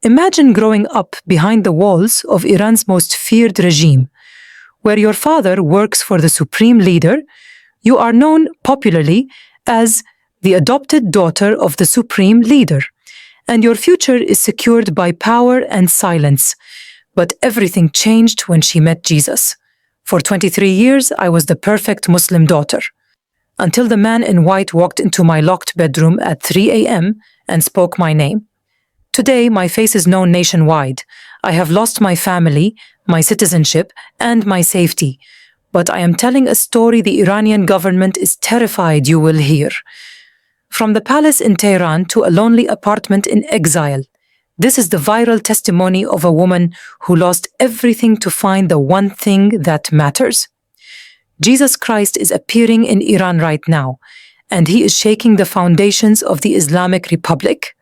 Imagine growing up behind the walls of Iran's most feared regime, where your father works for the supreme leader. You are known popularly as the adopted daughter of the supreme leader, and your future is secured by power and silence. But everything changed when she met Jesus. For 23 years, I was the perfect Muslim daughter, until the man in white walked into my locked bedroom at 3 a.m. and spoke my name. Today, my face is known nationwide. I have lost my family, my citizenship, and my safety. But I am telling a story the Iranian government is terrified you will hear. From the palace in Tehran to a lonely apartment in exile, this is the viral testimony of a woman who lost everything to find the one thing that matters. Jesus Christ is appearing in Iran right now, and he is shaking the foundations of the Islamic Republic.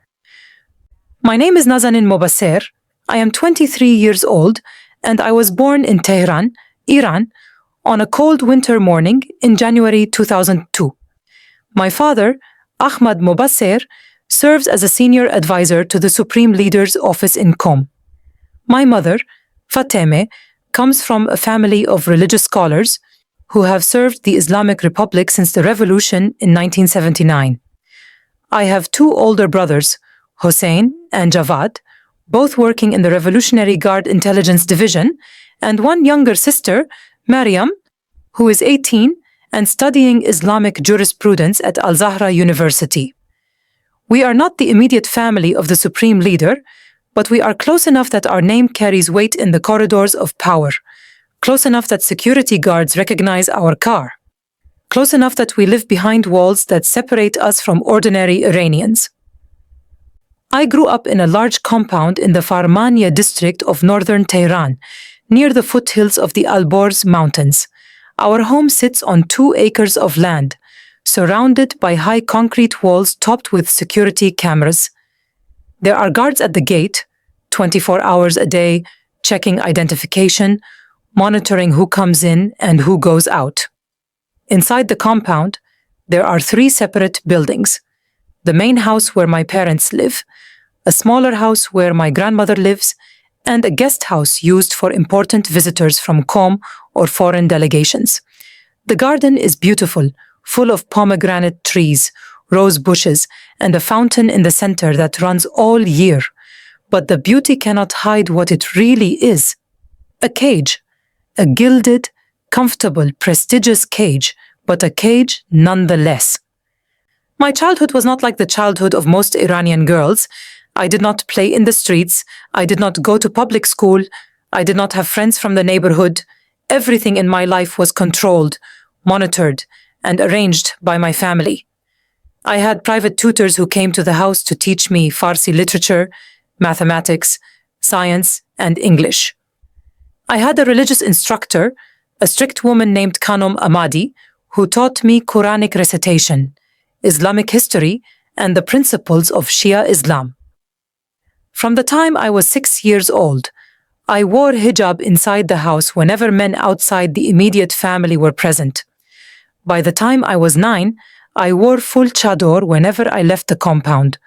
My name is Nazanin Mobasser. I am 23 years old, and I was born in Tehran, Iran, on a cold winter morning in January 2002. My father, Ahmad Mobasser, serves as a senior advisor to the Supreme Leader's office in Qom. My mother, Fatemeh, comes from a family of religious scholars who have served the Islamic Republic since the revolution in 1979. I have two older brothers, Hossein and Javad, both working in the Revolutionary Guard Intelligence Division, and one younger sister, Maryam, who is 18 and studying Islamic jurisprudence at Al-Zahra University. We are not the immediate family of the Supreme Leader, but we are close enough that our name carries weight in the corridors of power, close enough that security guards recognize our car, close enough that we live behind walls that separate us from ordinary Iranians. I grew up in a large compound in the Farmania district of northern Tehran, near the foothills of the Alborz Mountains. Our home sits on 2 acres of land, surrounded by high concrete walls topped with security cameras. There are guards at the gate, 24 hours a day, checking identification, monitoring who comes in and who goes out. Inside the compound, there are 3 separate buildings: the main house where my parents live, a smaller house where my grandmother lives, and a guest house used for important visitors from Qom or foreign delegations. The garden is beautiful, full of pomegranate trees, rose bushes, and a fountain in the center that runs all year. But the beauty cannot hide what it really is: a cage, a gilded, comfortable, prestigious cage, but a cage nonetheless. My childhood was not like the childhood of most Iranian girls. I did not play in the streets. I did not go to public school. I did not have friends from the neighborhood. Everything in my life was controlled, monitored, and arranged by my family. I had private tutors who came to the house to teach me Farsi literature, mathematics, science, and English. I had a religious instructor, a strict woman named Khanom Ahmadi, who taught me Quranic recitation, Islamic history, and the principles of Shia Islam. From the time I was 6 years old, I wore hijab inside the house whenever men outside the immediate family were present. By the time I was 9, I wore full chador whenever I left the compound.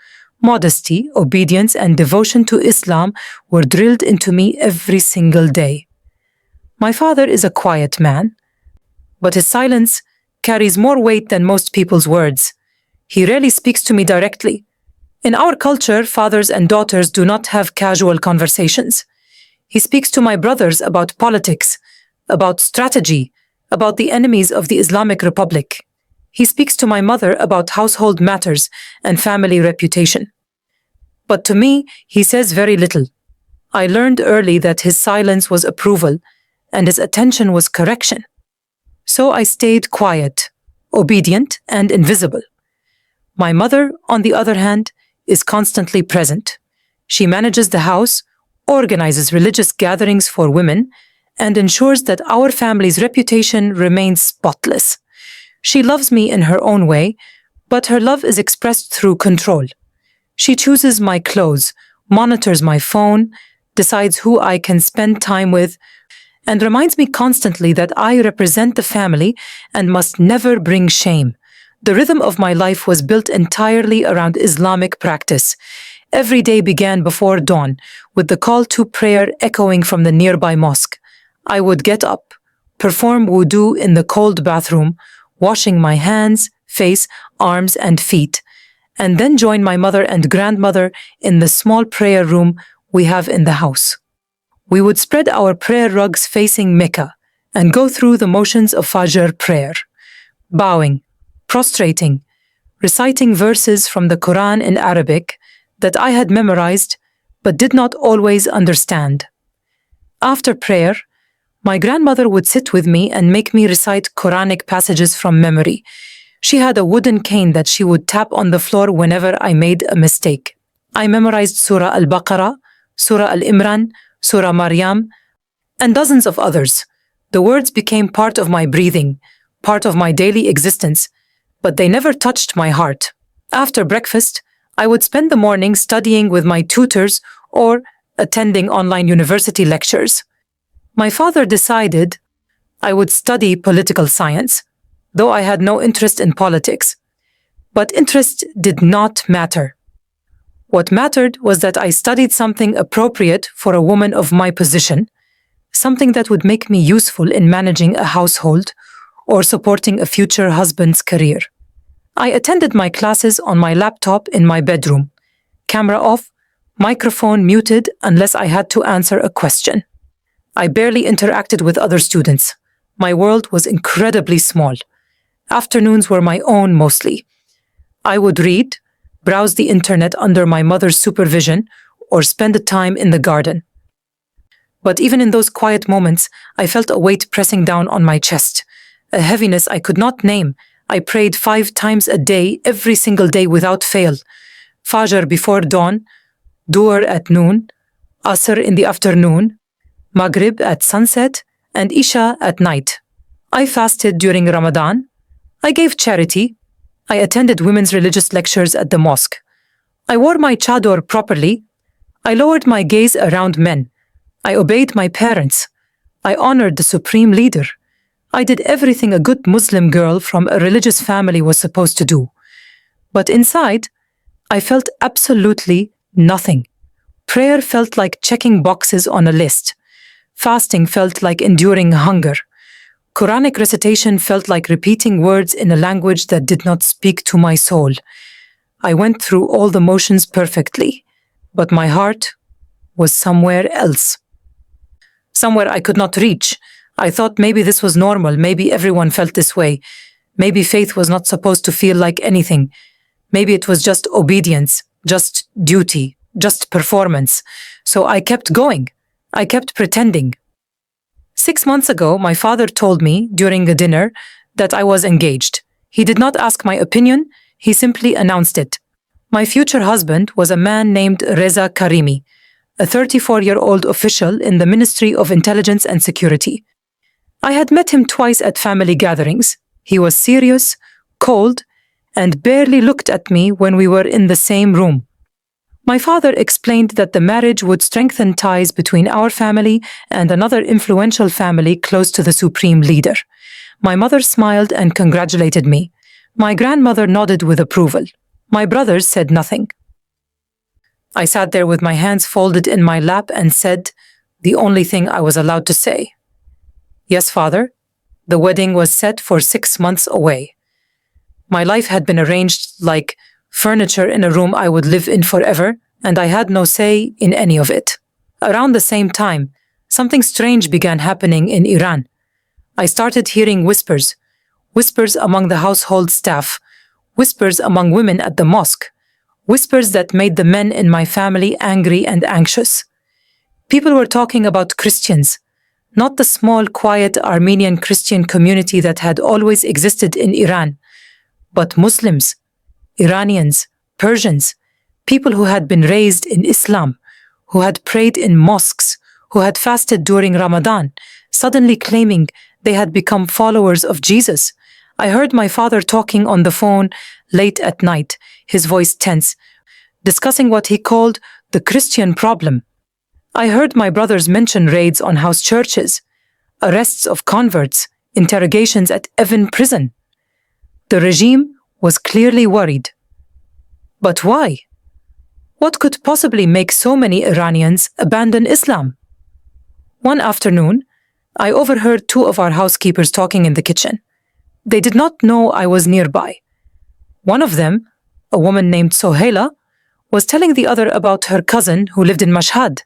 Modesty, obedience, and devotion to Islam were drilled into me every single day. My father is a quiet man, but his silence carries more weight than most people's words. He rarely speaks to me directly. In our culture, fathers and daughters do not have casual conversations. He speaks to my brothers about politics, about strategy, about the enemies of the Islamic Republic. He speaks to my mother about household matters and family reputation. But to me, he says very little. I learned early that his silence was approval and his attention was correction. So I stayed quiet, obedient, and invisible. My mother, on the other hand, is constantly present. She manages the house, organizes religious gatherings for women, and ensures that our family's reputation remains spotless. She loves me in her own way, but her love is expressed through control. She chooses my clothes, monitors my phone, decides who I can spend time with, and reminds me constantly that I represent the family and must never bring shame. The rhythm of my life was built entirely around Islamic practice. Every day began before dawn, with the call to prayer echoing from the nearby mosque. I would get up, perform wudu in the cold bathroom, washing my hands, face, arms, and feet, and then join my mother and grandmother in the small prayer room we have in the house. We would spread our prayer rugs facing Mecca and go through the motions of Fajr prayer, bowing, prostrating, reciting verses from the Quran in Arabic that I had memorized but did not always understand. After prayer, my grandmother would sit with me and make me recite Quranic passages from memory. She had a wooden cane that she would tap on the floor whenever I made a mistake. I memorized Surah Al-Baqarah, Surah Al-Imran, Surah Maryam, and dozens of others. The words became part of my breathing, part of my daily existence, but they never touched my heart. After breakfast, I would spend the morning studying with my tutors or attending online university lectures. My father decided I would study political science, though I had no interest in politics. But interest did not matter. What mattered was that I studied something appropriate for a woman of my position, something that would make me useful in managing a household or supporting a future husband's career. I attended my classes on my laptop in my bedroom, camera off, microphone muted unless I had to answer a question. I barely interacted with other students. My world was incredibly small. Afternoons were my own mostly. I would read, browse the internet under my mother's supervision, or spend the time in the garden. But even in those quiet moments, I felt a weight pressing down on my chest, a heaviness I could not name. I prayed 5 times a day, every single day without fail. Fajr before dawn, Duhr at noon, Asr in the afternoon, Maghrib at sunset, and Isha at night. I fasted during Ramadan. I gave charity. I attended women's religious lectures at the mosque. I wore my chador properly. I lowered my gaze around men. I obeyed my parents. I honored the supreme leader. I did everything a good Muslim girl from a religious family was supposed to do. But inside, I felt absolutely nothing. Prayer felt like checking boxes on a list. Fasting felt like enduring hunger. Quranic recitation felt like repeating words in a language that did not speak to my soul. I went through all the motions perfectly, but my heart was somewhere else. Somewhere I could not reach. I thought maybe this was normal, maybe everyone felt this way. Maybe faith was not supposed to feel like anything. Maybe it was just obedience, just duty, just performance. So I kept going. I kept pretending. 6 months ago, my father told me during a dinner that I was engaged. He did not ask my opinion, he simply announced it. My future husband was a man named Reza Karimi, a 34-year-old official in the Ministry of Intelligence and Security. I had met him twice at family gatherings. He was serious, cold, and barely looked at me when we were in the same room. My father explained that the marriage would strengthen ties between our family and another influential family close to the supreme leader. My mother smiled and congratulated me. My grandmother nodded with approval. My brothers said nothing. I sat there with my hands folded in my lap and said the only thing I was allowed to say. Yes, father, the wedding was set for 6 months away. My life had been arranged like furniture in a room I would live in forever, and I had no say in any of it. Around the same time, something strange began happening in Iran. I started hearing whispers, whispers among the household staff, whispers among women at the mosque, whispers that made the men in my family angry and anxious. People were talking about Christians, not the small, quiet Armenian Christian community that had always existed in Iran, but Muslims, Iranians, Persians, people who had been raised in Islam, who had prayed in mosques, who had fasted during Ramadan, suddenly claiming they had become followers of Jesus. I heard my father talking on the phone late at night, his voice tense, discussing what he called the Christian problem. I heard my brothers mention raids on house churches, arrests of converts, interrogations at Evin prison. The regime was clearly worried. But why? What could possibly make so many Iranians abandon Islam? One afternoon, I overheard two of our housekeepers talking in the kitchen. They did not know I was nearby. One of them, a woman named Sohaila, was telling the other about her cousin who lived in Mashhad.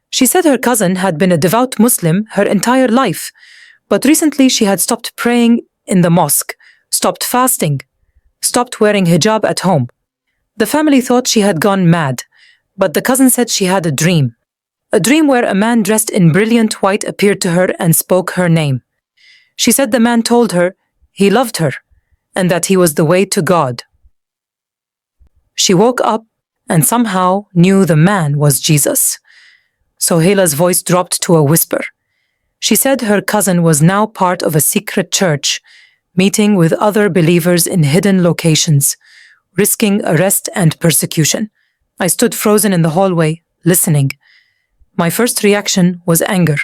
She said her cousin had been a devout Muslim her entire life, but recently she had stopped praying in the mosque, stopped fasting, stopped wearing hijab at home. The family thought she had gone mad, but the cousin said she had a dream where a man dressed in brilliant white appeared to her and spoke her name. She said the man told her he loved her and that he was the way to God. She woke up and somehow knew the man was Jesus. Sohaila's voice dropped to a whisper. She said her cousin was now part of a secret church, meeting with other believers in hidden locations, risking arrest and persecution. I stood frozen in the hallway, listening. My first reaction was anger.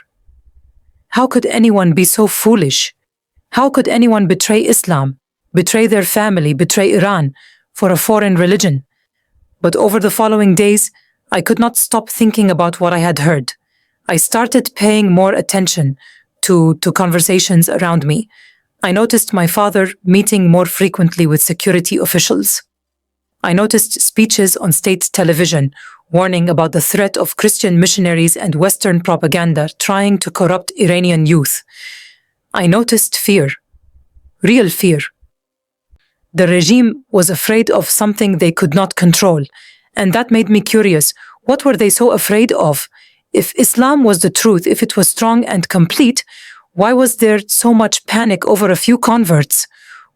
How could anyone be so foolish? How could anyone betray Islam, betray their family, betray Iran for a foreign religion? But over the following days, I could not stop thinking about what I had heard. I started paying more attention to conversations around me. I noticed my father meeting more frequently with security officials. I noticed speeches on state television warning about the threat of Christian missionaries and Western propaganda trying to corrupt Iranian youth. I noticed fear, real fear. The regime was afraid of something they could not control, and that made me curious. What were they so afraid of? If Islam was the truth, if it was strong and complete, why was there so much panic over a few converts?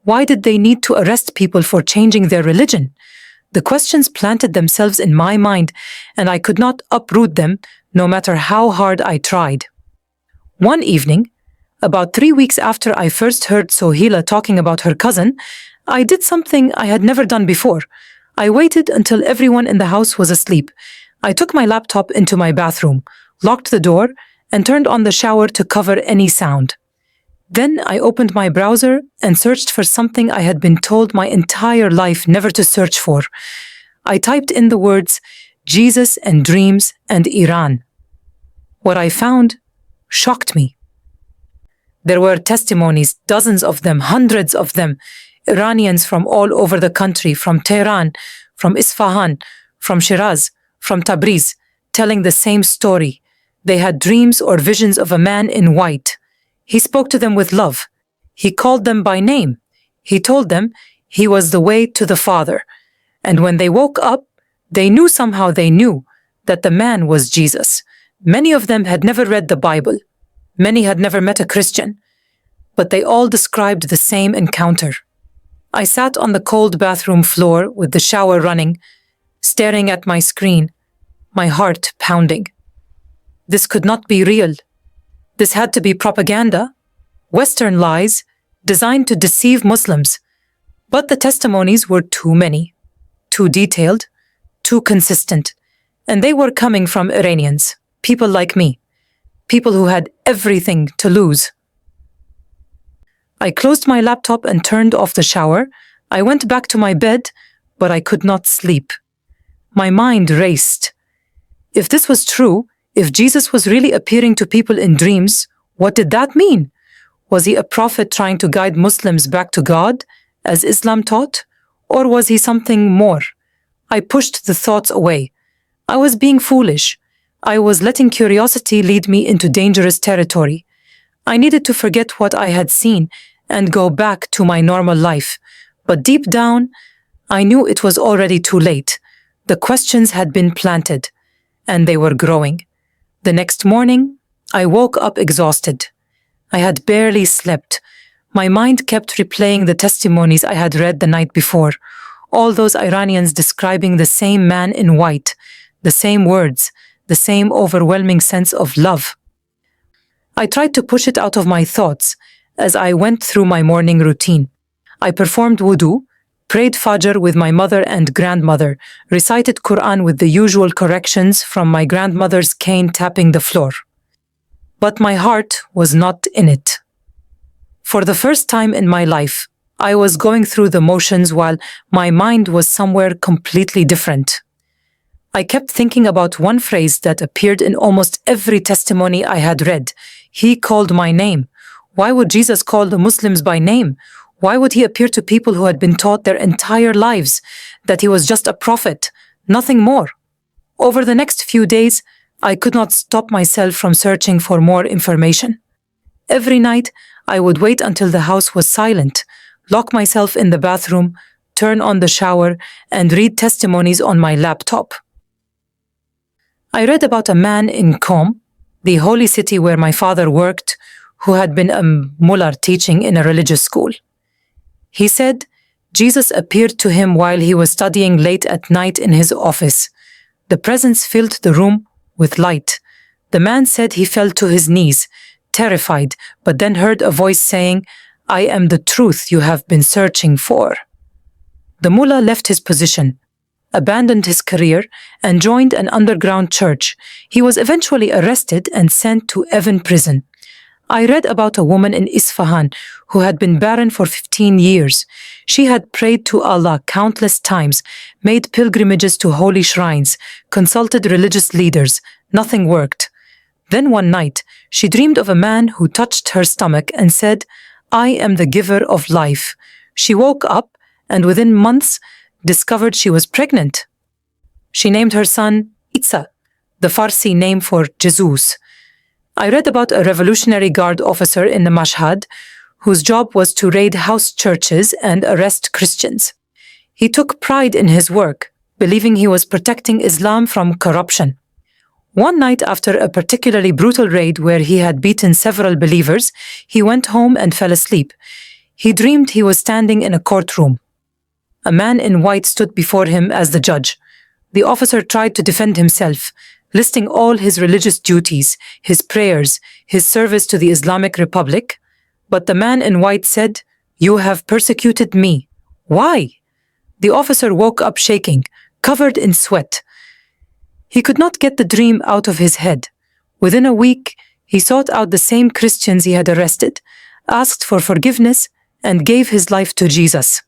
Why did they need to arrest people for changing their religion? The questions planted themselves in my mind, and I could not uproot them, no matter how hard I tried. One evening, about 3 weeks after I first heard Sohaila talking about her cousin, I did something I had never done before. I waited until everyone in the house was asleep. I took my laptop into my bathroom, locked the door, and turned on the shower to cover any sound. Then I opened my browser and searched for something I had been told my entire life never to search for. I typed in the words Jesus and dreams and Iran. What I found shocked me. There were testimonies, dozens of them, hundreds of them, Iranians from all over the country, from Tehran, from Isfahan, from Shiraz, from Tabriz, telling the same story. They had dreams or visions of a man in white. He spoke to them with love. He called them by name. He told them he was the way to the Father. And when they woke up, they knew somehow they knew that the man was Jesus. Many of them had never read the Bible. Many had never met a Christian. But they all described the same encounter. I sat on the cold bathroom floor with the shower running, staring at my screen, my heart pounding. This could not be real. This had to be propaganda, Western lies designed to deceive Muslims. But the testimonies were too many, too detailed, too consistent, and they were coming from Iranians, people like me, people who had everything to lose. I closed my laptop and turned off the shower. I went back to my bed, but I could not sleep. My mind raced. If this was true, if Jesus was really appearing to people in dreams, what did that mean? Was he a prophet trying to guide Muslims back to God, as Islam taught? Or was he something more? I pushed the thoughts away. I was being foolish. I was letting curiosity lead me into dangerous territory. I needed to forget what I had seen and go back to my normal life. But deep down, I knew it was already too late. The questions had been planted, and they were growing. The next morning, I woke up exhausted. I had barely slept. My mind kept replaying the testimonies I had read the night before, all those Iranians describing the same man in white, the same words, the same overwhelming sense of love. I tried to push it out of my thoughts as I went through my morning routine. I performed wudu, prayed Fajr with my mother and grandmother, recited Quran with the usual corrections from my grandmother's cane tapping the floor. But my heart was not in it. For the first time in my life, I was going through the motions while my mind was somewhere completely different. I kept thinking about one phrase that appeared in almost every testimony I had read. He called my name. Why would Jesus call the Muslims by name? Why would he appear to people who had been taught their entire lives that he was just a prophet, nothing more? Over the next few days, I could not stop myself from searching for more information. Every night, I would wait until the house was silent, lock myself in the bathroom, turn on the shower, and read testimonies on my laptop. I read about a man in Qom, the holy city where my father worked, who had been a mullah teaching in a religious school. He said Jesus appeared to him while he was studying late at night in his office. The presence filled the room with light. The man said he fell to his knees, terrified, but then heard a voice saying, "I am the truth you have been searching for." The mullah left his position, abandoned his career, and joined an underground church. He was eventually arrested and sent to Evin prison. I read about a woman in Isfahan who had been barren for 15 years. She had prayed to Allah countless times, made pilgrimages to holy shrines, consulted religious leaders. Nothing worked. Then one night, she dreamed of a man who touched her stomach and said, "I am the giver of life." She woke up and within months discovered she was pregnant. She named her son Itza, the Farsi name for Jesus. I read about a Revolutionary Guard officer in the Mashhad whose job was to raid house churches and arrest Christians. He took pride in his work, believing he was protecting Islam from corruption. One night after a particularly brutal raid where he had beaten several believers, he went home and fell asleep. He dreamed he was standing in a courtroom. A man in white stood before him as the judge. The officer tried to defend himself, listing all his religious duties, his prayers, his service to the Islamic Republic. But the man in white said, "You have persecuted me." Why? The officer woke up shaking, covered in sweat. He could not get the dream out of his head. Within a week, he sought out the same Christians he had arrested, asked for forgiveness, and gave his life to Jesus.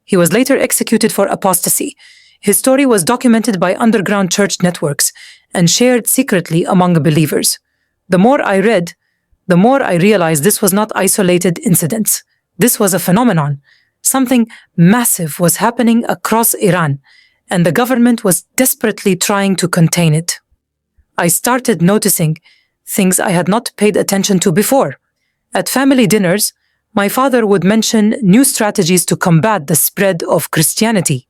He was later executed for apostasy. His story was documented by underground church networks and shared secretly among believers. The more I read, the more I realized this was not isolated incidents. This was a phenomenon. Something massive was happening across Iran, and the government was desperately trying to contain it. I started noticing things I had not paid attention to before. At family dinners, my father would mention new strategies to combat the spread of Christianity.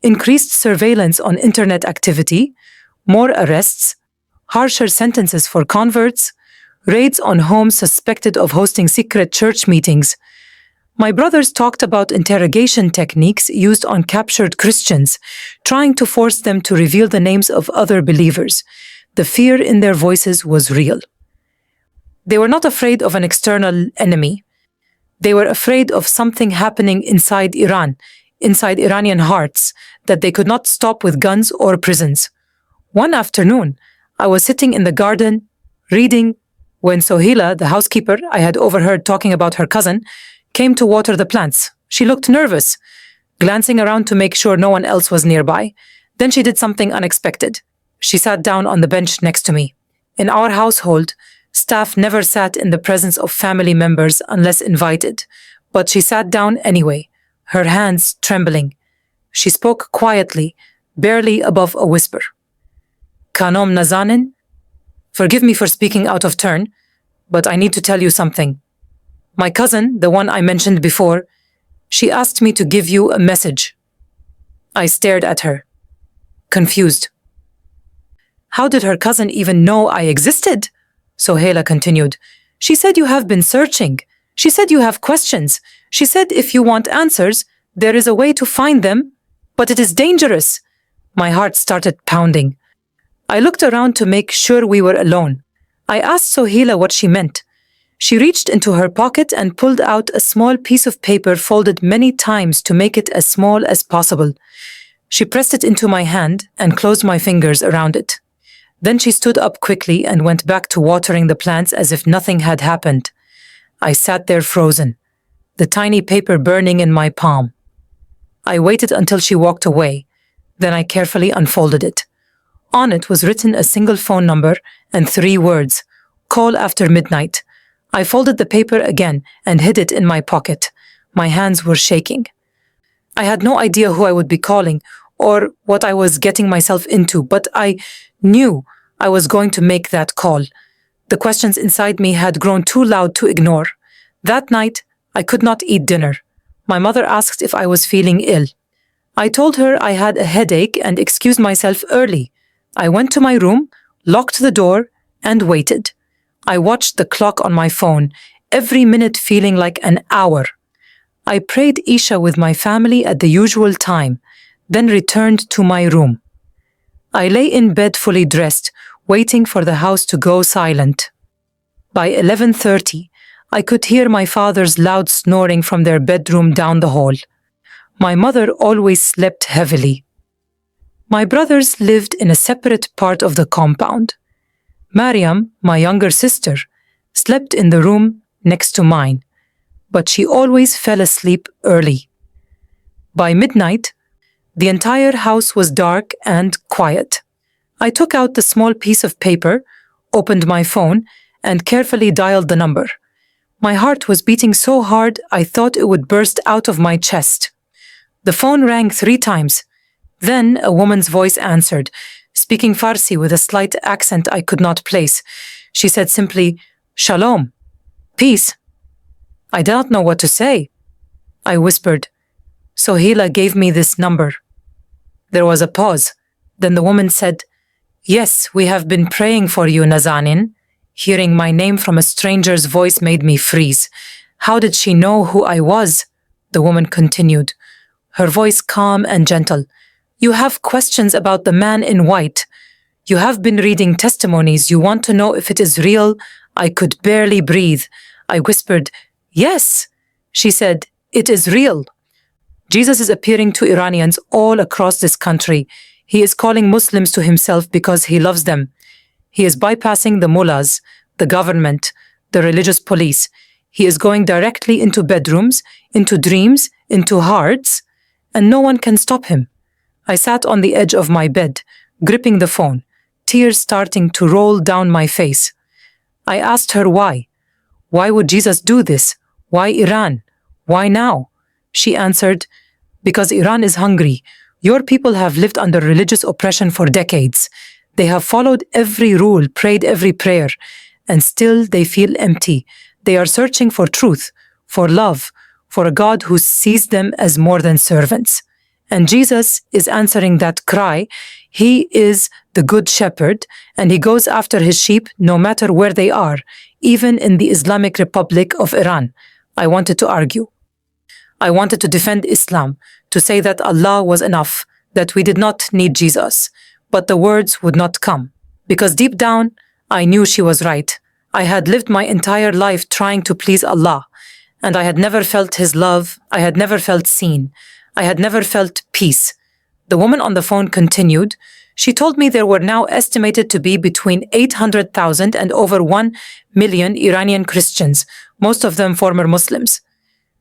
Increased surveillance on internet activity, more arrests, harsher sentences for converts, raids on homes suspected of hosting secret church meetings. My brothers talked about interrogation techniques used on captured Christians, trying to force them to reveal the names of other believers. The fear in their voices was real. They were not afraid of an external enemy. They were afraid of something happening inside Iran, inside Iranian hearts, that they could not stop with guns or prisons. One afternoon, I was sitting in the garden, reading, when Sohila, the housekeeper I had overheard talking about her cousin, came to water the plants. She looked nervous, glancing around to make sure no one else was nearby. Then she did something unexpected. She sat down on the bench next to me. In our household, staff never sat in the presence of family members unless invited, but she sat down anyway, her hands trembling. She spoke quietly, barely above a whisper. "Khanom Nazanin, forgive me for speaking out of turn, but I need to tell you something. My cousin, the one I mentioned before, she asked me to give you a message." I stared at her, confused. How did her cousin even know I existed? Sohela continued. "She said you have been searching. She said you have questions. She said if you want answers, there is a way to find them, but it is dangerous." My heart started pounding. I looked around to make sure we were alone. I asked Sohila what she meant. She reached into her pocket and pulled out a small piece of paper folded many times to make it as small as possible. She pressed it into my hand and closed my fingers around it. Then she stood up quickly and went back to watering the plants as if nothing had happened. I sat there frozen, the tiny paper burning in my palm. I waited until she walked away. Then I carefully unfolded it. On it was written a single phone number and 3 words, "Call after midnight." I folded the paper again and hid it in my pocket. My hands were shaking. I had no idea who I would be calling or what I was getting myself into, but I knew I was going to make that call. The questions inside me had grown too loud to ignore. That night, I could not eat dinner. My mother asked if I was feeling ill. I told her I had a headache and excused myself early. I went to my room, locked the door, and waited. I watched the clock on my phone, every minute feeling like an hour. I prayed Isha with my family at the usual time, then returned to my room. I lay in bed fully dressed, waiting for the house to go silent. By 11:30, I could hear my father's loud snoring from their bedroom down the hall. My mother always slept heavily. My brothers lived in a separate part of the compound. Mariam, my younger sister, slept in the room next to mine, but she always fell asleep early. By midnight, the entire house was dark and quiet. I took out the small piece of paper, opened my phone, and carefully dialed the number. My heart was beating so hard I thought it would burst out of my chest. The phone rang 3 times. Then a woman's voice answered, speaking Farsi with a slight accent I could not place. She said simply, "Shalom, peace." I did not know what to say. I whispered, "Sohila gave me this number." There was a pause. Then the woman said, "Yes, we have been praying for you, Nazanin." Hearing my name from a stranger's voice made me freeze. How did she know who I was? The woman continued, her voice calm and gentle. "You have questions about the man in white. You have been reading testimonies. You want to know if it is real?" I could barely breathe. I whispered, "Yes." She said, "It is real. Jesus is appearing to Iranians all across this country. He is calling Muslims to himself because he loves them. He is bypassing the mullahs, the government, the religious police. He is going directly into bedrooms, into dreams, into hearts, and no one can stop him." I sat on the edge of my bed, gripping the phone, tears starting to roll down my face. I asked her why. Why would Jesus do this? Why Iran? Why now? She answered, "Because Iran is hungry. Your people have lived under religious oppression for decades. They have followed every rule, prayed every prayer, and still they feel empty. They are searching for truth, for love, for a God who sees them as more than servants. And Jesus is answering that cry. He is the good shepherd, and he goes after his sheep no matter where they are, even in the Islamic Republic of Iran." I wanted to argue. I wanted to defend Islam, to say that Allah was enough, that we did not need Jesus. But the words would not come, because deep down, I knew she was right. I had lived my entire life trying to please Allah, and I had never felt His love. I had never felt seen. I had never felt peace. The woman on the phone continued. She told me there were now estimated to be between 800,000 and over 1 million Iranian Christians, most of them former Muslims.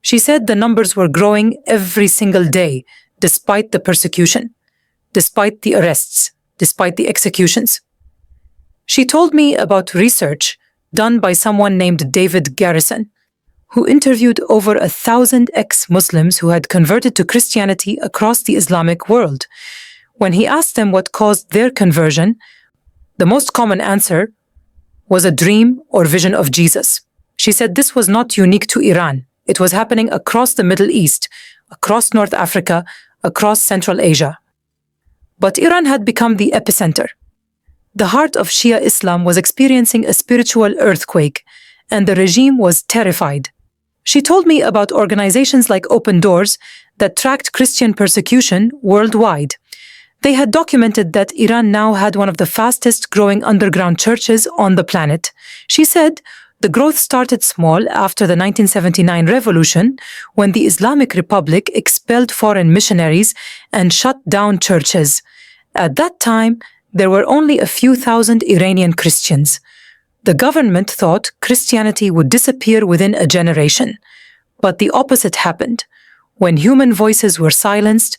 She said the numbers were growing every single day, despite the persecution, despite the arrests, despite the executions. She told me about research done by someone named David Garrison, who interviewed over 1,000 ex-Muslims who had converted to Christianity across the Islamic world. When he asked them what caused their conversion, the most common answer was a dream or vision of Jesus. She said this was not unique to Iran. It was happening across the Middle East, across North Africa, across Central Asia. But Iran had become the epicenter. The heart of Shia Islam was experiencing a spiritual earthquake, and the regime was terrified. She told me about organizations like Open Doors that tracked Christian persecution worldwide. They had documented that Iran now had one of the fastest growing underground churches on the planet. She said the growth started small after the 1979 revolution, when the Islamic Republic expelled foreign missionaries and shut down churches. At that time, there were only a few thousand Iranian Christians. The government thought Christianity would disappear within a generation. But the opposite happened. When human voices were silenced,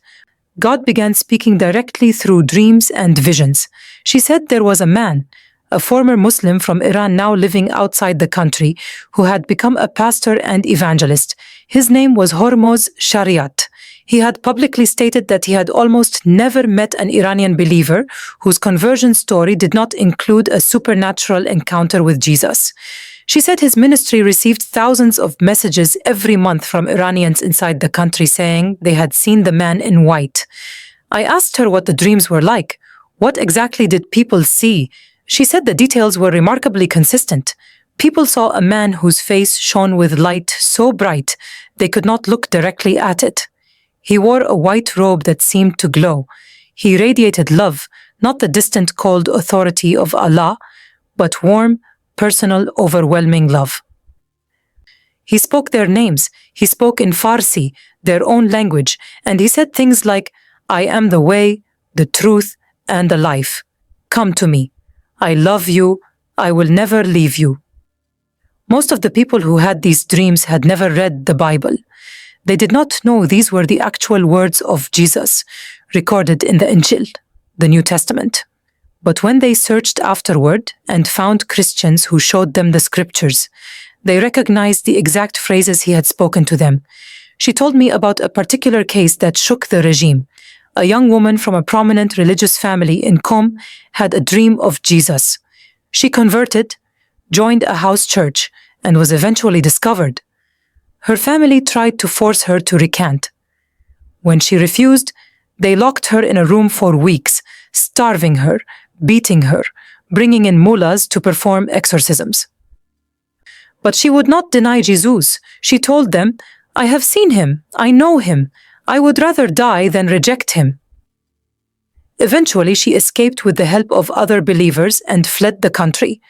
God began speaking directly through dreams and visions. She said there was a man, a former Muslim from Iran now living outside the country, who had become a pastor and evangelist. His name was Hormoz Shariat. He had publicly stated that he had almost never met an Iranian believer whose conversion story did not include a supernatural encounter with Jesus. She said his ministry received thousands of messages every month from Iranians inside the country saying they had seen the man in white. I asked her what the dreams were like. What exactly did people see? She said the details were remarkably consistent. People saw a man whose face shone with light so bright they could not look directly at it. He wore a white robe that seemed to glow. He radiated love, not the distant, cold authority of Allah, but warm, personal, overwhelming love. He spoke their names. He spoke in Farsi, their own language, and he said things like, "I am the way, the truth, and the life. Come to me. I love you. I will never leave you." Most of the people who had these dreams had never read the Bible. They did not know these were the actual words of Jesus, recorded in the Injil, the New Testament. But when they searched afterward and found Christians who showed them the scriptures, they recognized the exact phrases he had spoken to them. She told me about a particular case that shook the regime. A young woman from a prominent religious family in Qom had a dream of Jesus. She converted, joined a house church, and was eventually discovered. Her family tried to force her to recant. When she refused, they locked her in a room for weeks, starving her, beating her, bringing in mullahs to perform exorcisms. But she would not deny Jesus. She told them, "I have seen him. I know him. I would rather die than reject him." Eventually, she escaped with the help of other believers and fled the country.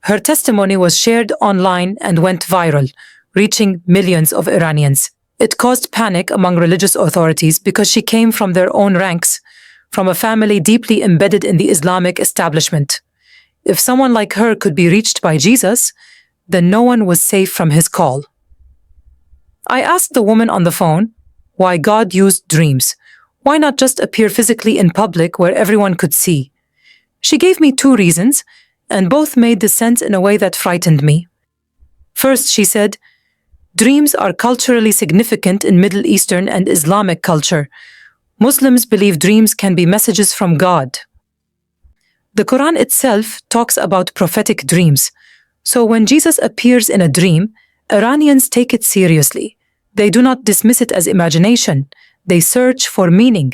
Her testimony was shared online and went viral, reaching millions of Iranians. It caused panic among religious authorities because she came from their own ranks, from a family deeply embedded in the Islamic establishment. If someone like her could be reached by Jesus, then no one was safe from his call. I asked the woman on the phone why God used dreams. Why not just appear physically in public where everyone could see? She gave me 2 reasons, and both made sense in a way that frightened me. First, she said, dreams are culturally significant in Middle Eastern and Islamic culture. Muslims believe dreams can be messages from God. The Quran itself talks about prophetic dreams. So when Jesus appears in a dream, Iranians take it seriously. They do not dismiss it as imagination. They search for meaning.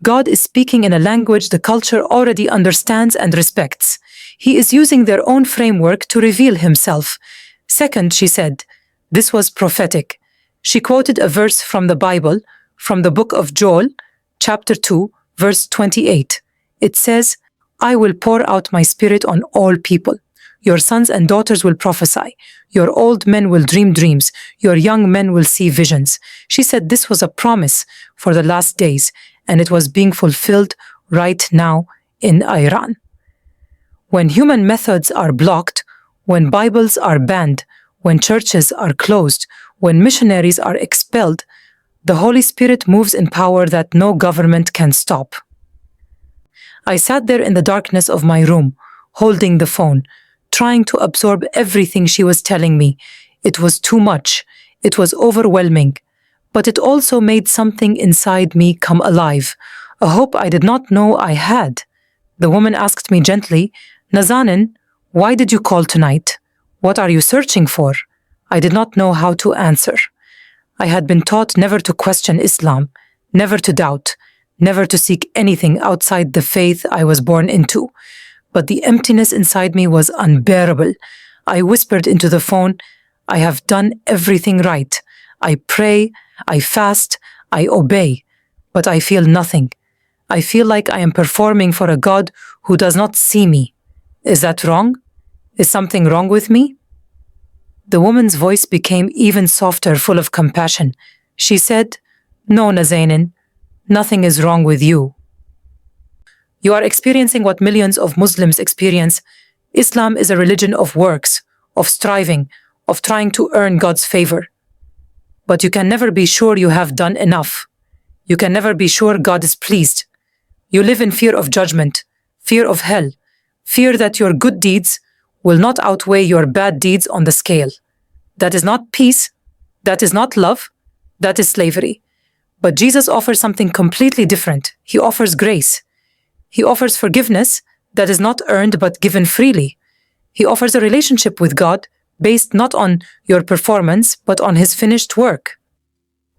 God is speaking in a language the culture already understands and respects. He is using their own framework to reveal himself. Second, she said, this was prophetic. She quoted a verse from the Bible, from the book of Joel, chapter 2, verse 28. It says, "I will pour out my spirit on all people. Your sons and daughters will prophesy. Your old men will dream dreams. Your young men will see visions." She said this was a promise for the last days, and it was being fulfilled right now in Iran. When human methods are blocked, when Bibles are banned, when churches are closed, when missionaries are expelled, the Holy Spirit moves in power that no government can stop. I sat there in the darkness of my room, holding the phone, trying to absorb everything she was telling me. It was too much. It was overwhelming. But it also made something inside me come alive, a hope I did not know I had. The woman asked me gently, "Nazanin, why did you call tonight? What are you searching for?" I did not know how to answer. I had been taught never to question Islam, never to doubt, never to seek anything outside the faith I was born into. But the emptiness inside me was unbearable. I whispered into the phone, "I have done everything right. I pray, I fast, I obey, but I feel nothing. I feel like I am performing for a God who does not see me. Is that wrong? Is something wrong with me?" The woman's voice became even softer, full of compassion. She said, "No, Nazanin, nothing is wrong with you. You are experiencing what millions of Muslims experience. Islam is a religion of works, of striving, of trying to earn God's favor. But you can never be sure you have done enough. You can never be sure God is pleased. You live in fear of judgment, fear of hell, fear that your good deeds will not outweigh your bad deeds on the scale. That is not peace. That is not love. That is slavery. But Jesus offers something completely different. He offers grace. He offers forgiveness that is not earned but given freely. He offers a relationship with God based not on your performance but on His finished work.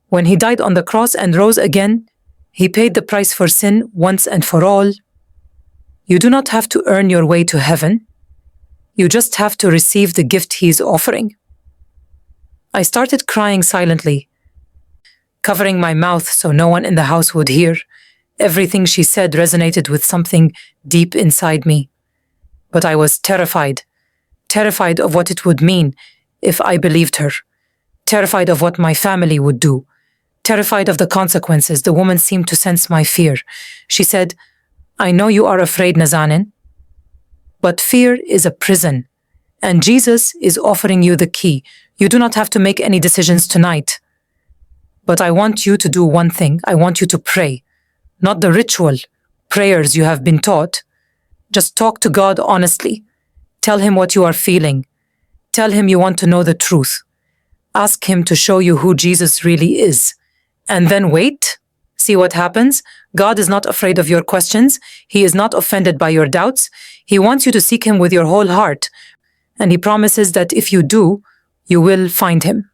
When He died on the cross and rose again, He paid the price for sin once and for all. You do not have to earn your way to heaven. You just have to receive the gift He is offering. I started crying silently, covering my mouth so no one in the house would hear. Everything she said resonated with something deep inside me. But I was terrified of what it would mean if I believed her, terrified of what my family would do, terrified of the consequences. The woman seemed to sense my fear. She said, "I know you are afraid, Nazanin, but fear is a prison, and Jesus is offering you the key. You do not have to make any decisions tonight. But I want you to do one thing. I want you to pray. Not the ritual prayers you have been taught. Just talk to God honestly. Tell Him what you are feeling. Tell Him you want to know the truth. Ask Him to show you who Jesus really is. And then wait. See what happens. God is not afraid of your questions. He is not offended by your doubts. He wants you to seek Him with your whole heart. And He promises that if you do, you will find Him."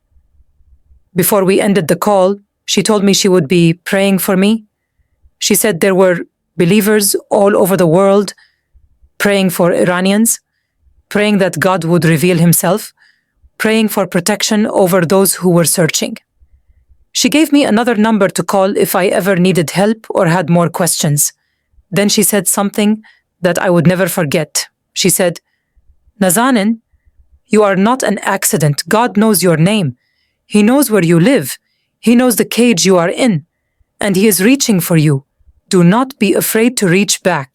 Before we ended the call, she told me she would be praying for me. She said there were believers all over the world praying for Iranians, praying that God would reveal Himself, praying for protection over those who were searching. She gave me another number to call if I ever needed help or had more questions. Then she said something that I would never forget. She said, "Nazanin, you are not an accident. God knows your name. He knows where you live. He knows the cage you are in, and He is reaching for you. Do not be afraid to reach back."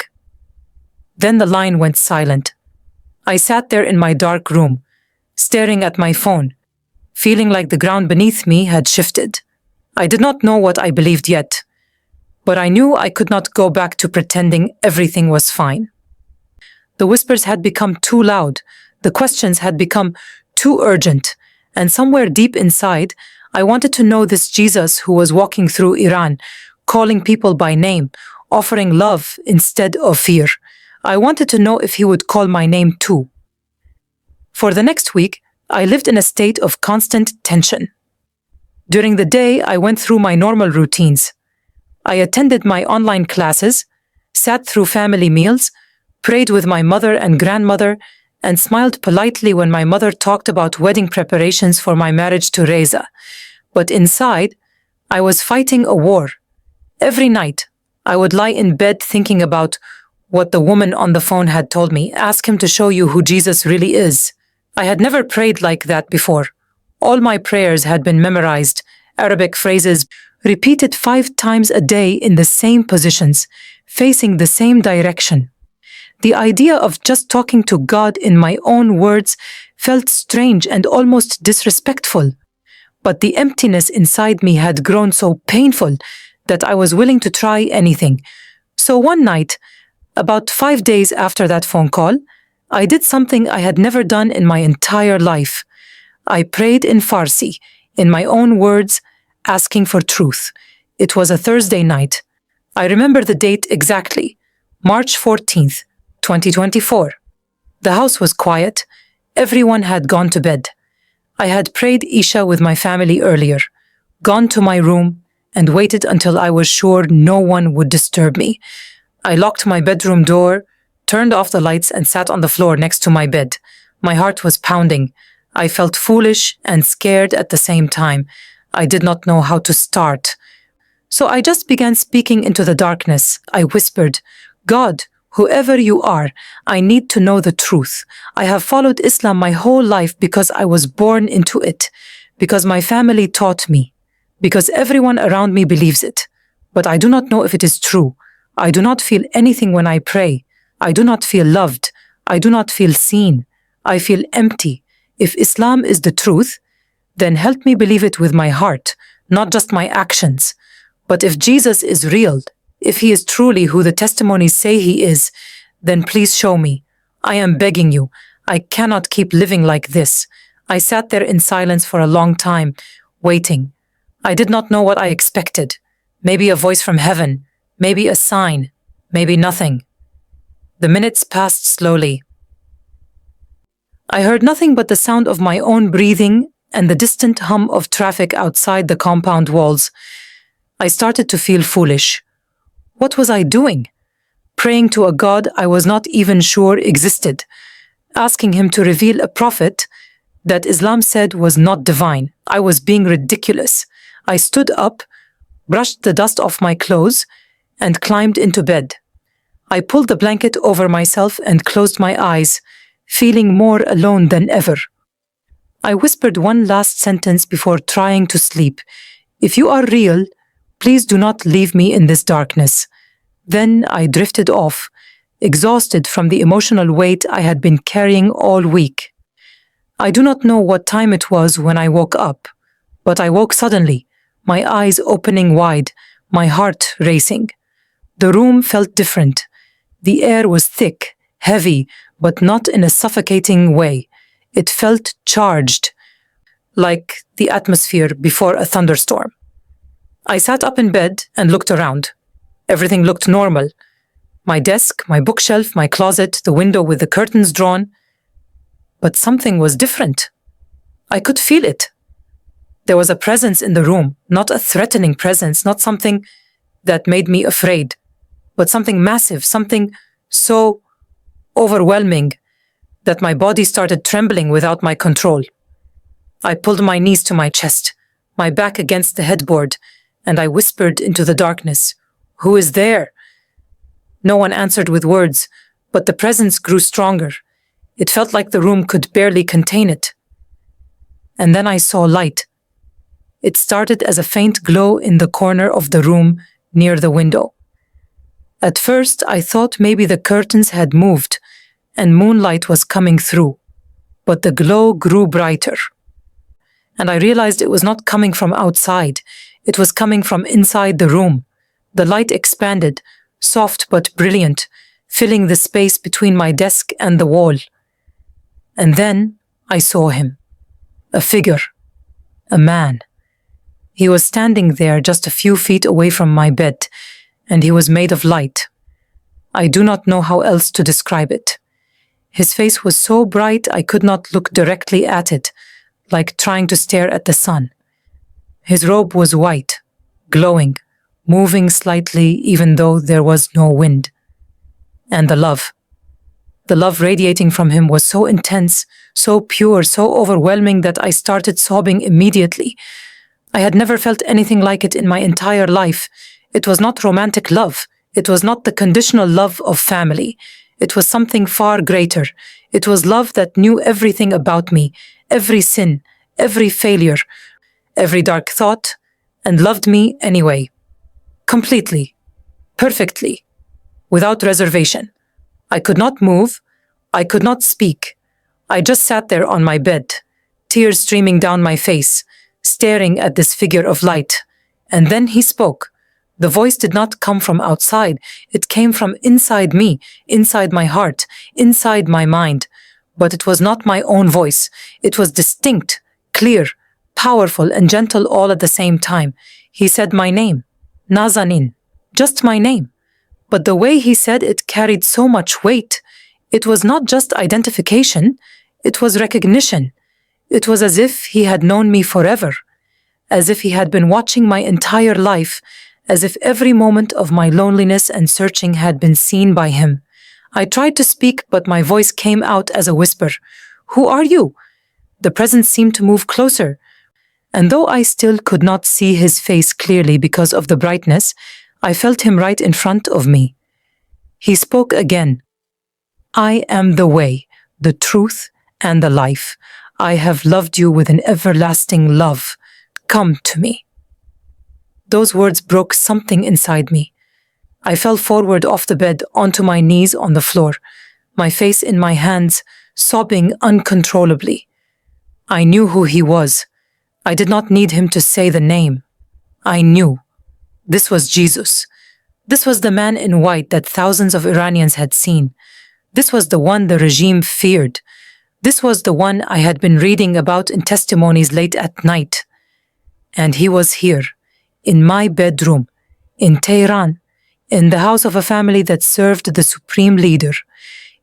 Then the line went silent. I sat there in my dark room, staring at my phone, feeling like the ground beneath me had shifted. I did not know what I believed yet, but I knew I could not go back to pretending everything was fine. The whispers had become too loud. The questions had become too urgent, and somewhere deep inside, I wanted to know this Jesus who was walking through Iran, calling people by name, offering love instead of fear. I wanted to know if He would call my name too. For the next week, I lived in a state of constant tension. During the day, I went through my normal routines. I attended my online classes, sat through family meals, prayed with my mother and grandmother, and smiled politely when my mother talked about wedding preparations for my marriage to Reza. But inside, I was fighting a war. Every night, I would lie in bed thinking about what the woman on the phone had told me. Ask Him to show you who Jesus really is. I had never prayed like that before. All my prayers had been memorized, Arabic phrases, repeated 5 times a day in the same positions, facing the same direction. The idea of just talking to God in my own words felt strange and almost disrespectful. But the emptiness inside me had grown so painful that I was willing to try anything. So one night, about 5 days after that phone call, I did something I had never done in my entire life. I prayed in Farsi, in my own words, asking for truth. It was a Thursday night. I remember the date exactly, March 14th, 2024. The house was quiet. Everyone had gone to bed. I had prayed Isha with my family earlier, gone to my room, and waited until I was sure no one would disturb me. I locked my bedroom door, turned off the lights, and sat on the floor next to my bed. My heart was pounding. I felt foolish and scared at the same time. I did not know how to start. So I just began speaking into the darkness. I whispered, "God, whoever you are, I need to know the truth. I have followed Islam my whole life because I was born into it, because my family taught me, because everyone around me believes it. But I do not know if it is true. I do not feel anything when I pray. I do not feel loved. I do not feel seen. I feel empty. If Islam is the truth, then help me believe it with my heart, not just my actions. But if Jesus is real, if he is truly who the testimonies say he is, then please show me. I am begging you. I cannot keep living like this. I sat there in silence for a long time, waiting. I did not know what I expected. Maybe a voice from heaven, maybe a sign, maybe nothing. The minutes passed slowly. I heard nothing but the sound of my own breathing and the distant hum of traffic outside the compound walls. I started to feel foolish. What was I doing? Praying to a God I was not even sure existed, asking him to reveal a prophet that Islam said was not divine. I was being ridiculous. I stood up, brushed the dust off my clothes, and climbed into bed. I pulled the blanket over myself and closed my eyes, feeling more alone than ever. I whispered one last sentence before trying to sleep. If you are real, please do not leave me in this darkness. Then I drifted off, exhausted from the emotional weight I had been carrying all week. I do not know what time it was when I woke up, but I woke suddenly, my eyes opening wide, my heart racing. The room felt different. The air was thick, heavy, but not in a suffocating way. It felt charged, like the atmosphere before a thunderstorm. I sat up in bed and looked around. Everything looked normal. My desk, my bookshelf, my closet, the window with the curtains drawn. But something was different. I could feel it. There was a presence in the room, not a threatening presence, not something that made me afraid, but something massive, something so overwhelming that my body started trembling without my control. I pulled my knees to my chest, my back against the headboard, and I whispered into the darkness, "Who is there?" No one answered with words, but the presence grew stronger. It felt like the room could barely contain it. And then I saw light. It started as a faint glow in the corner of the room near the window. At first, I thought maybe the curtains had moved and moonlight was coming through, but the glow grew brighter. And I realized it was not coming from outside. It was coming from inside the room. The light expanded, soft but brilliant, filling the space between my desk and the wall. And then I saw him. A figure. A man. He was standing there just a few feet away from my bed, and he was made of light. I do not know how else to describe it. His face was so bright I could not look directly at it, like trying to stare at the sun. His robe was white, glowing, moving slightly even though there was no wind. And the love radiating from him was so intense, so pure, so overwhelming that I started sobbing immediately. I had never felt anything like it in my entire life. It was not romantic love. It was not the conditional love of family. It was something far greater. It was love that knew everything about me, every sin, every failure, every dark thought, and loved me anyway. Completely, perfectly, without reservation. I could not move. I could not speak. I just sat there on my bed, tears streaming down my face, staring at this figure of light. And then he spoke. The voice did not come from outside. It came from inside me, inside my heart, inside my mind. But it was not my own voice. It was distinct, clear, powerful, and gentle all at the same time. He said my name, Nazanin, just my name. But the way he said it carried so much weight. It was not just identification, it was recognition. It was as if he had known me forever, as if he had been watching my entire life, as if every moment of my loneliness and searching had been seen by him. I tried to speak, but my voice came out as a whisper. "Who are you?" The presence seemed to move closer, and though I still could not see his face clearly because of the brightness, I felt him right in front of me. He spoke again. "I am the way, the truth, and the life. I have loved you with an everlasting love. Come to me." Those words broke something inside me. I fell forward off the bed onto my knees on the floor, my face in my hands, sobbing uncontrollably. I knew who he was. I did not need him to say the name. I knew. This was Jesus. This was the man in white that thousands of Iranians had seen. This was the one the regime feared. This was the one I had been reading about in testimonies late at night. And he was here, in my bedroom, in Tehran, in the house of a family that served the supreme leader.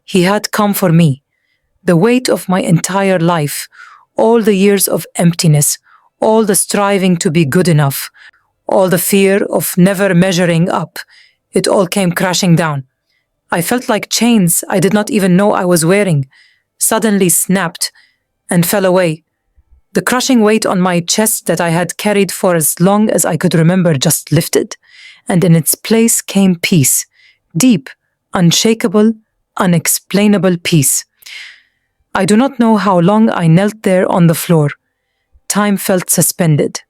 He had come for me. The weight of my entire life, all the years of emptiness, all the striving to be good enough, all the fear of never measuring up, it all came crashing down. I felt like chains I did not even know I was wearing suddenly snapped and fell away. The crushing weight on my chest that I had carried for as long as I could remember just lifted, and in its place came peace, deep, unshakable, unexplainable peace. I do not know how long I knelt there on the floor. Time felt suspended.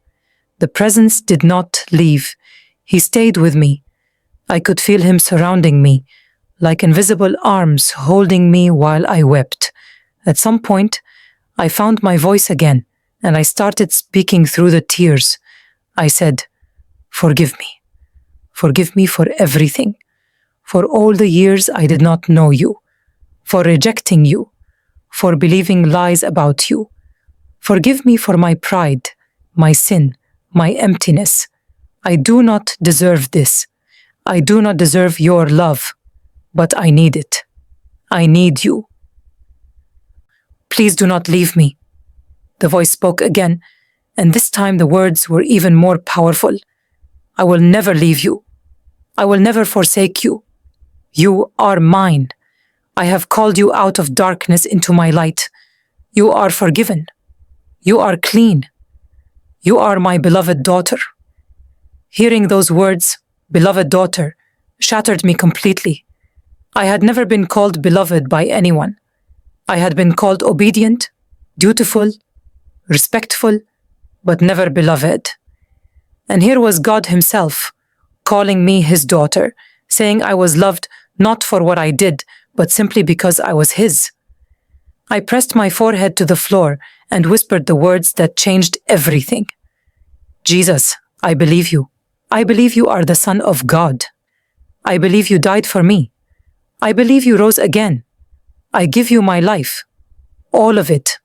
The presence did not leave. He stayed with me. I could feel him surrounding me, like invisible arms holding me while I wept. At some point, I found my voice again, and I started speaking through the tears. I said, "Forgive me. Forgive me for everything. For all the years I did not know you. For rejecting you. For believing lies about you. Forgive me for my pride, my sin, my emptiness. I do not deserve this. I do not deserve your love, but I need it. I need you. Please do not leave me." The voice spoke again, and this time the words were even more powerful. "I will never leave you. I will never forsake you. You are mine. I have called you out of darkness into my light. You are forgiven. You are clean. You are my beloved daughter." Hearing those words, beloved daughter, shattered me completely. I had never been called beloved by anyone. I had been called obedient, dutiful, respectful, but never beloved. And here was God Himself, calling me His daughter, saying I was loved not for what I did, but simply because I was His. I pressed my forehead to the floor and whispered the words that changed everything. "Jesus, I believe you. I believe you are the Son of God. I believe you died for me. I believe you rose again. I give you my life. All of it.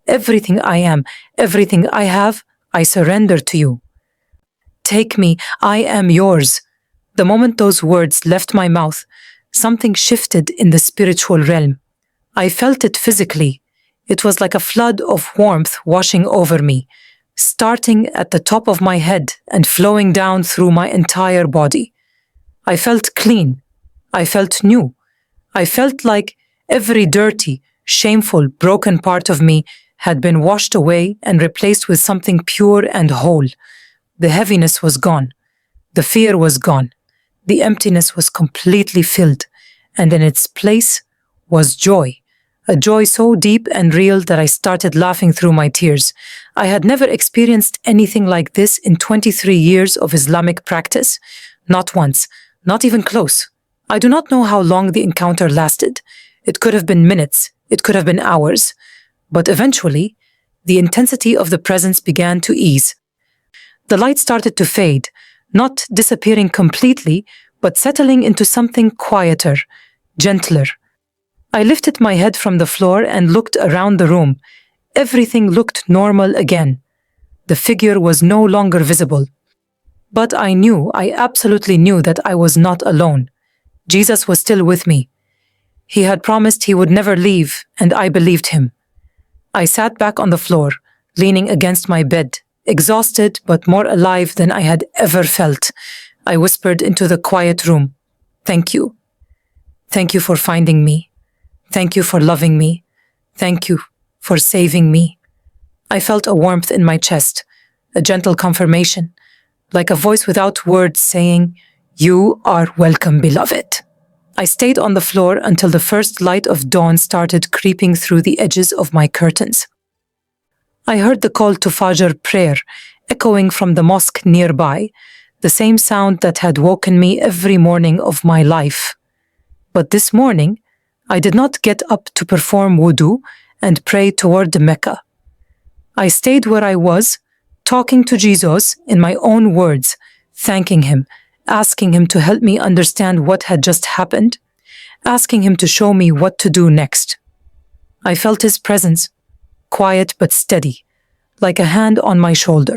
Everything I am, everything I have, I surrender to you. Take me, I am yours." The moment those words left my mouth, something shifted in the spiritual realm. I felt it physically. It was like a flood of warmth washing over me, starting at the top of my head and flowing down through my entire body. I felt clean. I felt new. I felt like every dirty, shameful, broken part of me had been washed away and replaced with something pure and whole. The heaviness was gone. The fear was gone. The emptiness was completely filled, and in its place was joy. A joy so deep and real that I started laughing through my tears. I had never experienced anything like this in 23 years of Islamic practice. Not once, not even close. I do not know how long the encounter lasted. It could have been minutes, it could have been hours. But eventually, the intensity of the presence began to ease. The light started to fade, not disappearing completely, but settling into something quieter, gentler. I lifted my head from the floor and looked around the room. Everything looked normal again. The figure was no longer visible. But I absolutely knew that I was not alone. Jesus was still with me. He had promised He would never leave, and I believed Him. I sat back on the floor, leaning against my bed, exhausted but more alive than I had ever felt. I whispered into the quiet room, "Thank you. Thank you for finding me. Thank you for loving me. Thank you for saving me." I felt a warmth in my chest, a gentle confirmation, like a voice without words saying, "You are welcome, beloved." I stayed on the floor until the first light of dawn started creeping through the edges of my curtains. I heard the call to Fajr prayer echoing from the mosque nearby, the same sound that had woken me every morning of my life. But this morning, I did not get up to perform wudu and pray toward Mecca. I stayed where I was, talking to Jesus in my own words, thanking him, asking him to help me understand what had just happened, asking him to show me what to do next. I felt his presence, quiet but steady, like a hand on my shoulder.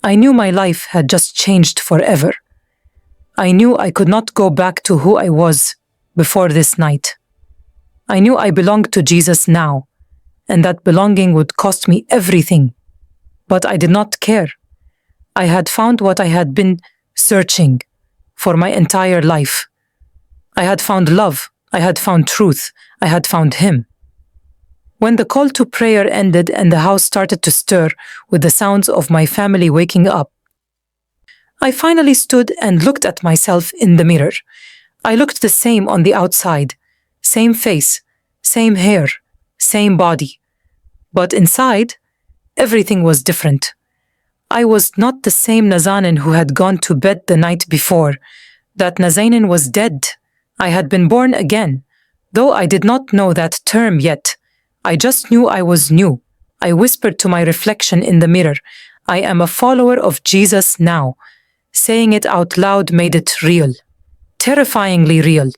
I knew my life had just changed forever. I knew I could not go back to who I was before this night. I knew I belonged to Jesus now, and that belonging would cost me everything. But I did not care. I had found what I had been searching for my entire life. I had found love. I had found truth. I had found him. When the call to prayer ended and the house started to stir with the sounds of my family waking up, I finally stood and looked at myself in the mirror. I looked the same on the outside, same face, same hair, same body. But inside, everything was different. I was not the same Nazanin who had gone to bed the night before. That Nazanin was dead. I had been born again, though I did not know that term yet. I just knew I was new. I whispered to my reflection in the mirror, I am a follower of Jesus now. Saying it out loud made it real, terrifyingly real,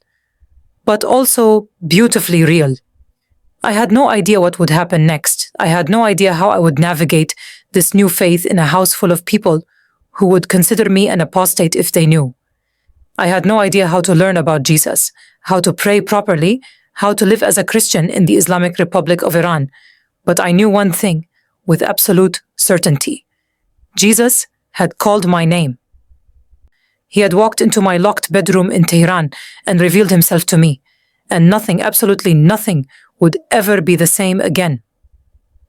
but also beautifully real. I had no idea what would happen next. I had no idea how I would navigate this new faith in a house full of people who would consider me an apostate if they knew. I had no idea how to learn about Jesus, how to pray properly, how to live as a Christian in the Islamic Republic of Iran. But I knew one thing with absolute certainty. Jesus had called my name. He had walked into my locked bedroom in Tehran and revealed himself to me, and nothing, absolutely nothing, would ever be the same again.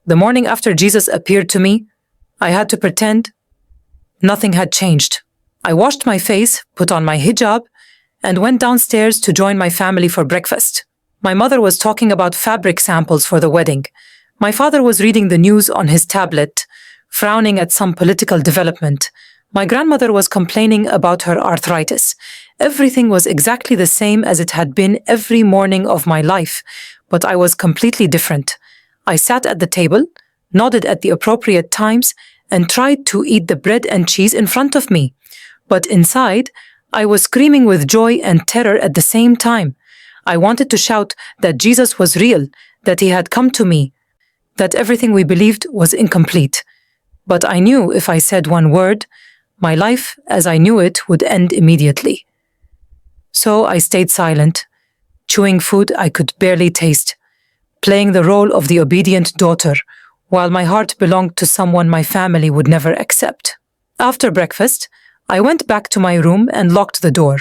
The morning after Jesus appeared to me, I had to pretend nothing had changed. I washed my face, put on my hijab, and went downstairs to join my family for breakfast. My mother was talking about fabric samples for the wedding. My father was reading the news on his tablet, frowning at some political development. My grandmother was complaining about her arthritis. Everything was exactly the same as it had been every morning of my life, but I was completely different. I sat at the table, nodded at the appropriate times, and tried to eat the bread and cheese in front of me. But inside, I was screaming with joy and terror at the same time. I wanted to shout that Jesus was real, that he had come to me, that everything we believed was incomplete. But I knew if I said one word, my life as I knew it would end immediately. So I stayed silent, chewing food I could barely taste, playing the role of the obedient daughter, while my heart belonged to someone my family would never accept. After breakfast, I went back to my room and locked the door.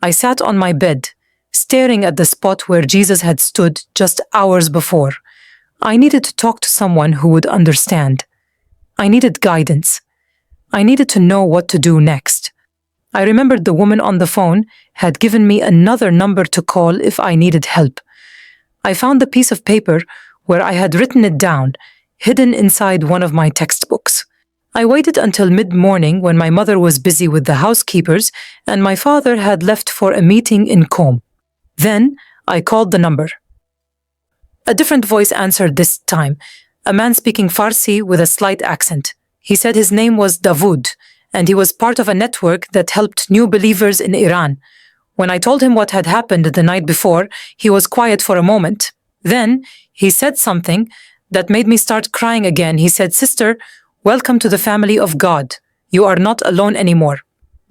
I sat on my bed, staring at the spot where Jesus had stood just hours before. I needed to talk to someone who would understand. I needed guidance. I needed to know what to do next. I remembered the woman on the phone had given me another number to call if I needed help. I found the piece of paper where I had written it down, hidden inside one of my textbooks. I waited until mid-morning when my mother was busy with the housekeepers and my father had left for a meeting in Qom. Then I called the number. A different voice answered this time, a man speaking Farsi with a slight accent. He said his name was Dawood, and he was part of a network that helped new believers in Iran. When I told him what had happened the night before, he was quiet for a moment. Then he said something that made me start crying again. He said, "Sister, welcome to the family of God. You are not alone anymore."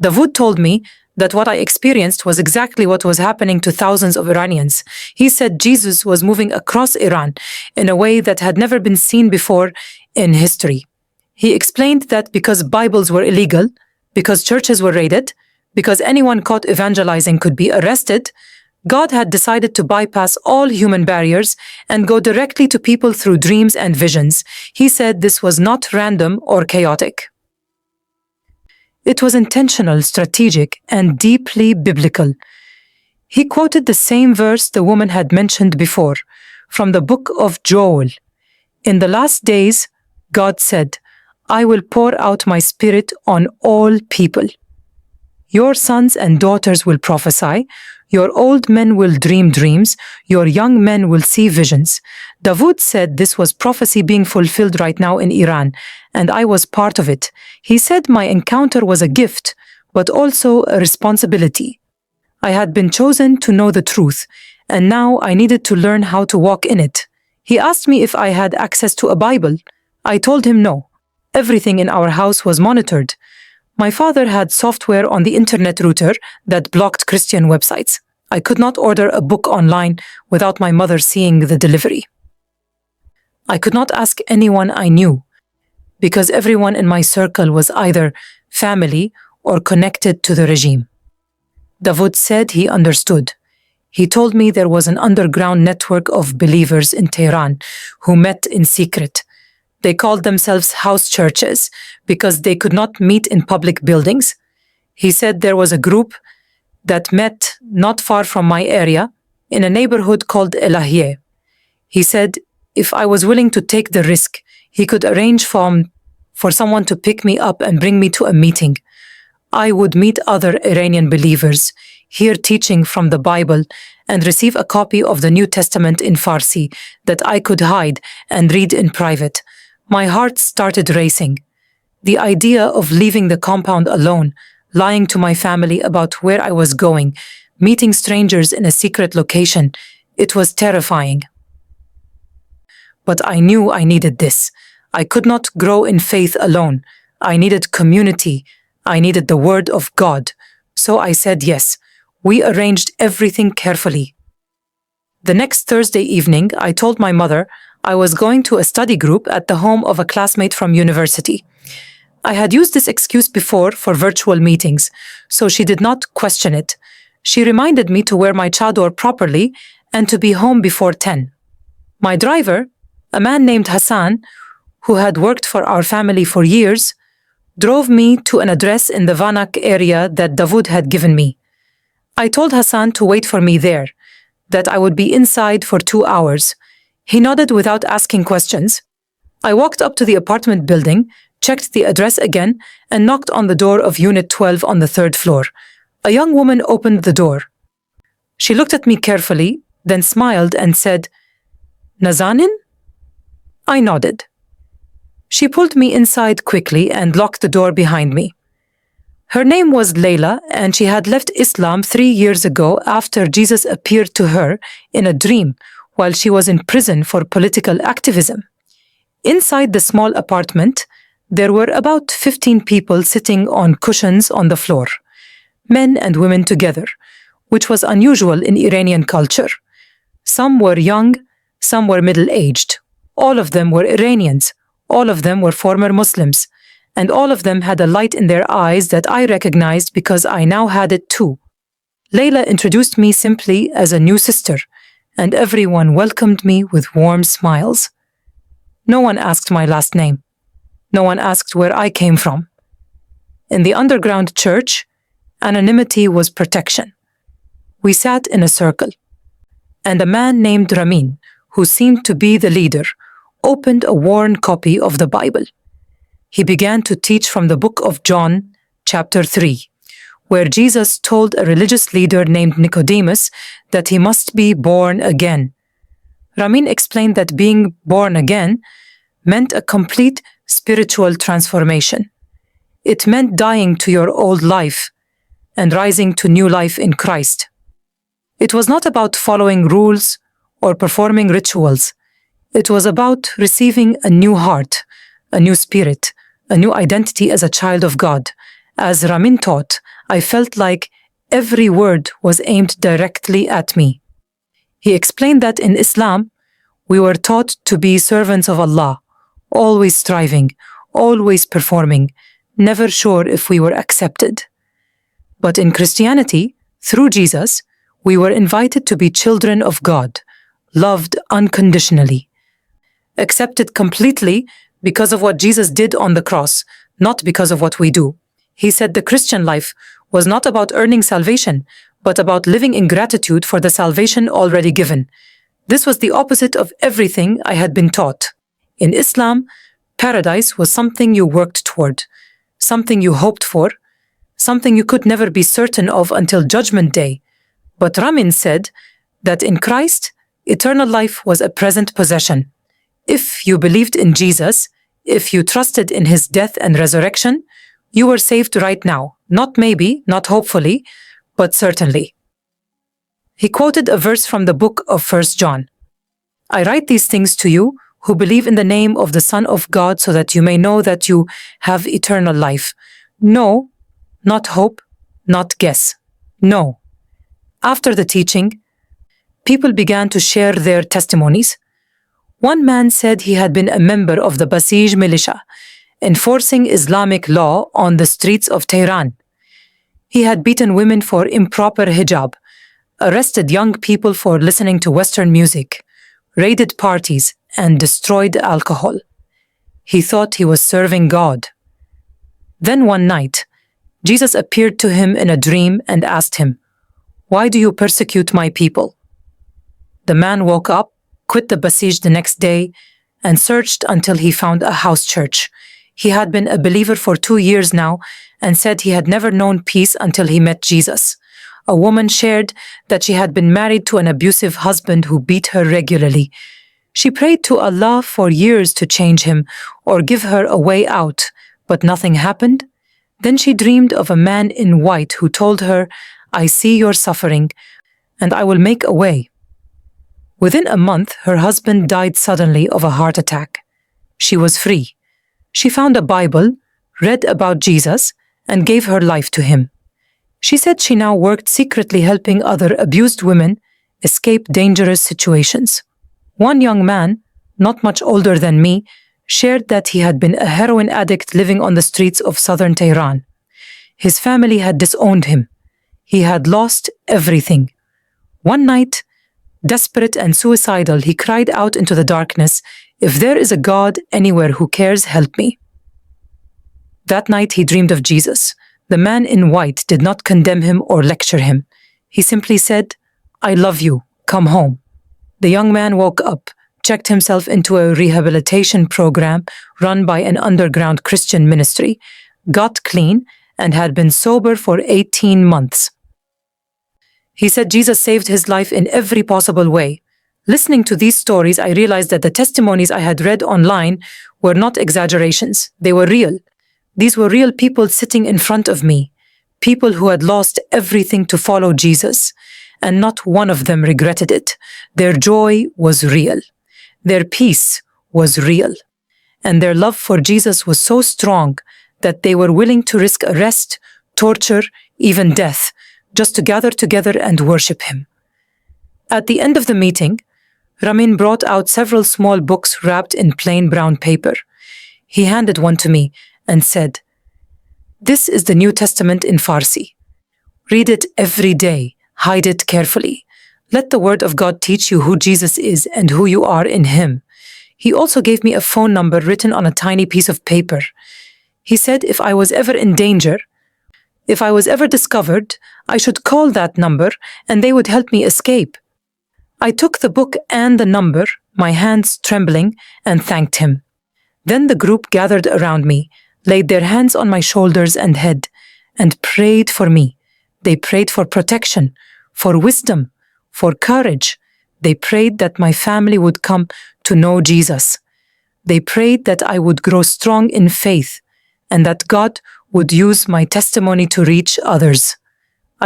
Dawood told me that what I experienced was exactly what was happening to thousands of Iranians. He said Jesus was moving across Iran in a way that had never been seen before in history. He explained that because Bibles were illegal, because churches were raided, because anyone caught evangelizing could be arrested, God had decided to bypass all human barriers and go directly to people through dreams and visions. He said this was not random or chaotic. It was intentional, strategic, and deeply biblical. He quoted the same verse the woman had mentioned before, from the book of Joel. In the last days, God said, "I will pour out my spirit on all people. Your sons and daughters will prophesy, Your old men will dream dreams, your young men will see visions. Dawood said this was prophecy being fulfilled right now in Iran, and I was part of it. He said my encounter was a gift, but also a responsibility. I had been chosen to know the truth, and now I needed to learn how to walk in it. He asked me if I had access to a Bible. I told him no. Everything in our house was monitored. My father had software on the internet router that blocked Christian websites. I could not order a book online without my mother seeing the delivery. I could not ask anyone I knew, because everyone in my circle was either family or connected to the regime. Dawood said he understood. He told me there was an underground network of believers in Tehran who met in secret. They called themselves house churches because they could not meet in public buildings. He said there was a group that met not far from my area in a neighborhood called Elahieh. He said if I was willing to take the risk, he could arrange for someone to pick me up and bring me to a meeting. I would meet other Iranian believers, hear teaching from the Bible, and receive a copy of the New Testament in Farsi that I could hide and read in private. My heart started racing. The idea of leaving the compound alone, lying to my family about where I was going, meeting strangers in a secret location, it was terrifying. But I knew I needed this. I could not grow in faith alone. I needed community. I needed the word of God. So I said yes. We arranged everything carefully. The next Thursday evening, I told my mother I was going to a study group at the home of a classmate from university. I had used this excuse before for virtual meetings, so she did not question it. She reminded me to wear my chador properly and to be home before 10. My driver, a man named Hassan, who had worked for our family for years, drove me to an address in the Vanak area that Dawood had given me. I told Hassan to wait for me there, that I would be inside for 2 hours. He nodded without asking questions. I walked up to the apartment building, checked the address again, and knocked on the door of Unit 12 on the 3rd floor. A young woman opened the door. She looked at me carefully, then smiled and said, "Nazanin?" I nodded. She pulled me inside quickly and locked the door behind me. Her name was Layla, and she had left Islam 3 years ago after Jesus appeared to her in a dream while she was in prison for political activism. Inside the small apartment, there were about 15 people sitting on cushions on the floor, men and women together, which was unusual in Iranian culture. Some were young, some were middle-aged. All of them were Iranians. All of them were former Muslims. And all of them had a light in their eyes that I recognized because I now had it too. Layla introduced me simply as a new sister, and everyone welcomed me with warm smiles. No one asked my last name. No one asked where I came from. In the underground church, anonymity was protection. We sat in a circle, and a man named Ramin, who seemed to be the leader, opened a worn copy of the Bible. He began to teach from the book of John, chapter 3, where Jesus told a religious leader named Nicodemus that he must be born again. Ramin explained that being born again meant a complete spiritual transformation. It meant dying to your old life and rising to new life in Christ. It was not about following rules or performing rituals. It was about receiving a new heart, a new spirit, a new identity as a child of God. As Ramin taught, I felt like every word was aimed directly at me. He explained that in Islam, we were taught to be servants of Allah, always striving, always performing, never sure if we were accepted. But in Christianity, through Jesus, we were invited to be children of God, loved unconditionally, accepted completely because of what Jesus did on the cross, not because of what we do. He said the Christian life was not about earning salvation, but about living in gratitude for the salvation already given. This was the opposite of everything I had been taught. In Islam, paradise was something you worked toward, something you hoped for, something you could never be certain of until Judgment Day. But Ramin said that in Christ, eternal life was a present possession. If you believed in Jesus, if you trusted in his death and resurrection, you were saved right now. Not maybe, not hopefully, but certainly. He quoted a verse from the book of 1 John. I write these things to you who believe in the name of the Son of God so that you may know that you have eternal life. No, not hope, not guess. No. After the teaching, people began to share their testimonies. One man said he had been a member of the Basij militia, enforcing Islamic law on the streets of Tehran. He had beaten women for improper hijab, arrested young people for listening to Western music, raided parties, and destroyed alcohol. He thought he was serving God. Then one night, Jesus appeared to him in a dream and asked him, "Why do you persecute my people?" The man woke up, quit the Basij the next day, and searched until he found a house church. He had been a believer for 2 years now and said he had never known peace until he met Jesus. A woman shared that she had been married to an abusive husband who beat her regularly. She prayed to Allah for years to change him or give her a way out, but nothing happened. Then she dreamed of a man in white who told her, "I see your suffering, and I will make a way." Within a month, her husband died suddenly of a heart attack. She was free. She found a Bible, read about Jesus, and gave her life to him. She said she now worked secretly helping other abused women escape dangerous situations. One young man, not much older than me, shared that he had been a heroin addict living on the streets of southern Tehran. His family had disowned him. He had lost everything. One night, desperate and suicidal, he cried out into the darkness, "If there is a God anywhere who cares, help me." That night he dreamed of Jesus. The man in white did not condemn him or lecture him. He simply said, "I love you, come home." The young man woke up, checked himself into a rehabilitation program run by an underground Christian ministry, got clean, and had been sober for 18 months. He said Jesus saved his life in every possible way. Listening to these stories, I realized that the testimonies I had read online were not exaggerations. They were real. These were real people sitting in front of me, people who had lost everything to follow Jesus, and not one of them regretted it. Their joy was real. Their peace was real. And their love for Jesus was so strong that they were willing to risk arrest, torture, even death, just to gather together and worship him. At the end of the meeting, Ramin brought out several small books wrapped in plain brown paper. He handed one to me and said, "This is the New Testament in Farsi. Read it every day, hide it carefully. Let the Word of God teach you who Jesus is and who you are in him." He also gave me a phone number written on a tiny piece of paper. He said if I was ever in danger, if I was ever discovered, I should call that number and they would help me escape. I took the book and the number, my hands trembling, and thanked him. Then the group gathered around me, laid their hands on my shoulders and head, and prayed for me. They prayed for protection, for wisdom, for courage. They prayed that my family would come to know Jesus. They prayed that I would grow strong in faith, and that God would use my testimony to reach others.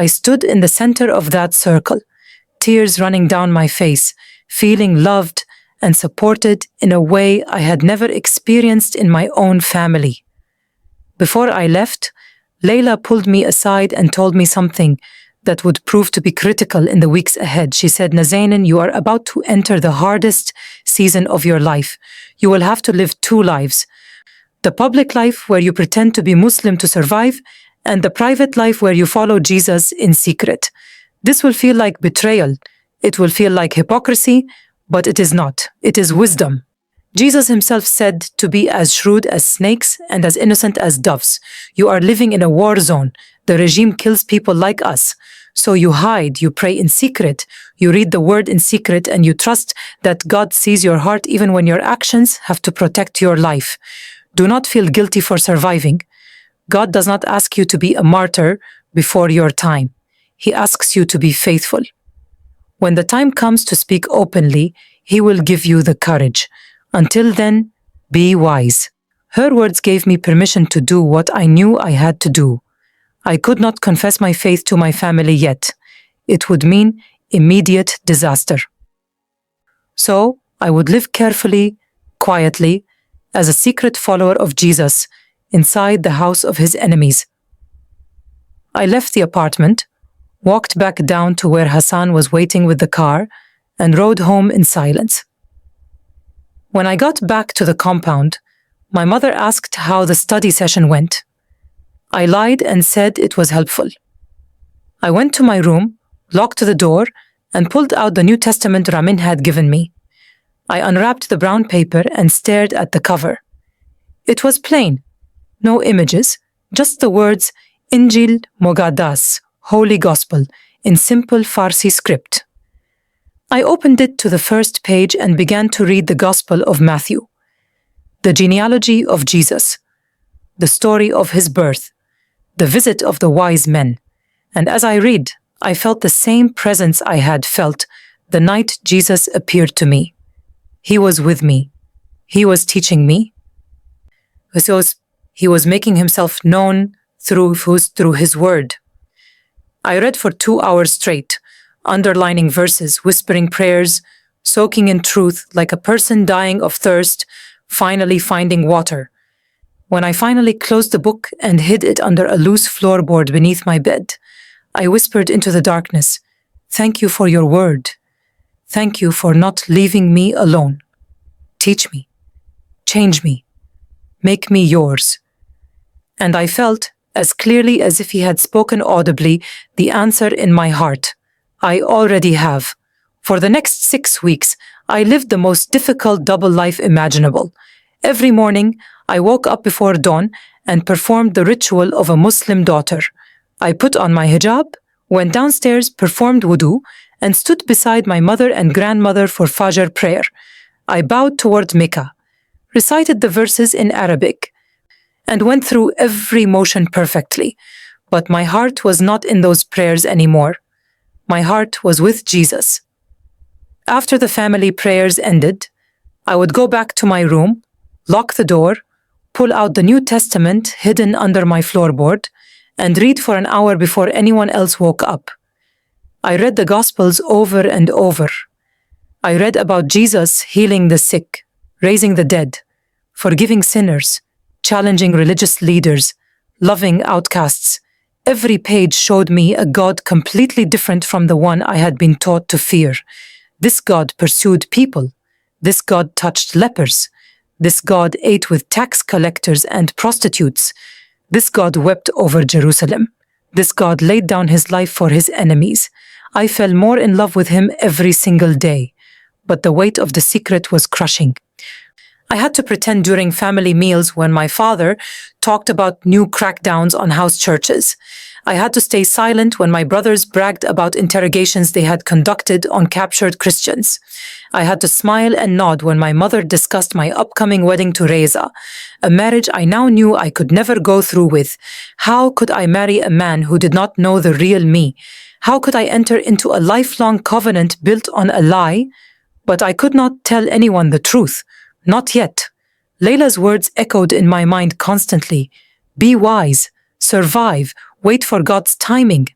I stood in the center of that circle, tears running down my face, feeling loved and supported in a way I had never experienced in my own family. Before I left, Layla pulled me aside and told me something that would prove to be critical in the weeks ahead. She said, "Nazanin, you are about to enter the hardest season of your life. You will have to live 2 lives. The public life where you pretend to be Muslim to survive, and the private life where you follow Jesus in secret. This will feel like betrayal. It will feel like hypocrisy, but it is not. It is wisdom." Jesus himself said to be as shrewd as snakes and as innocent as doves. You are living in a war zone. The regime kills people like us. So you hide, you pray in secret, you read the word in secret, and you trust that God sees your heart even when your actions have to protect your life. Do not feel guilty for surviving. God does not ask you to be a martyr before your time. He asks you to be faithful. When the time comes to speak openly, He will give you the courage. Until then, be wise. Her words gave me permission to do what I knew I had to do. I could not confess my faith to my family yet. It would mean immediate disaster. So, I would live carefully, quietly, as a secret follower of Jesus, inside the house of his enemies. I left the apartment, walked back down to where Hassan was waiting with the car, and rode home in silence. When I got back to the compound, my mother asked how the study session went. I lied and said it was helpful. I went to my room, locked the door, and pulled out the New Testament Ramin had given me. I unwrapped the brown paper and stared at the cover. It was plain, no images, just the words Injil Mogaddas, Holy Gospel, in simple Farsi script. I opened it to the first page and began to read the Gospel of Matthew, the genealogy of Jesus, the story of his birth, the visit of the wise men. And as I read, I felt the same presence I had felt the night Jesus appeared to me. He was with me. He was teaching me. He was making himself known through his word. I read for 2 hours straight, underlining verses, whispering prayers, soaking in truth like a person dying of thirst, finally finding water. When I finally closed the book and hid it under a loose floorboard beneath my bed, I whispered into the darkness, "Thank you for your word. Thank you for not leaving me alone. Teach me. Change me. Make me yours." And I felt, as clearly as if he had spoken audibly, the answer in my heart. I already have. For the next 6 weeks, I lived the most difficult double life imaginable. Every morning, I woke up before dawn and performed the ritual of a Muslim daughter. I put on my hijab, went downstairs, performed wudu, and stood beside my mother and grandmother for Fajr prayer. I bowed toward Mecca, recited the verses in Arabic, and went through every motion perfectly. But my heart was not in those prayers anymore. My heart was with Jesus. After the family prayers ended, I would go back to my room, lock the door, pull out the New Testament hidden under my floorboard, and read for an hour before anyone else woke up. I read the Gospels over and over. I read about Jesus healing the sick, raising the dead, forgiving sinners, challenging religious leaders, loving outcasts. Every page showed me a God completely different from the one I had been taught to fear. This God pursued people. This God touched lepers. This God ate with tax collectors and prostitutes. This God wept over Jerusalem. This God laid down his life for his enemies. I fell more in love with him every single day. But the weight of the secret was crushing. I had to pretend during family meals when my father talked about new crackdowns on house churches. I had to stay silent when my brothers bragged about interrogations they had conducted on captured Christians. I had to smile and nod when my mother discussed my upcoming wedding to Reza, a marriage I now knew I could never go through with. How could I marry a man who did not know the real me? How could I enter into a lifelong covenant built on a lie? But I could not tell anyone the truth. Not yet. Layla's words echoed in my mind constantly. Be wise, survive, wait for God's timing.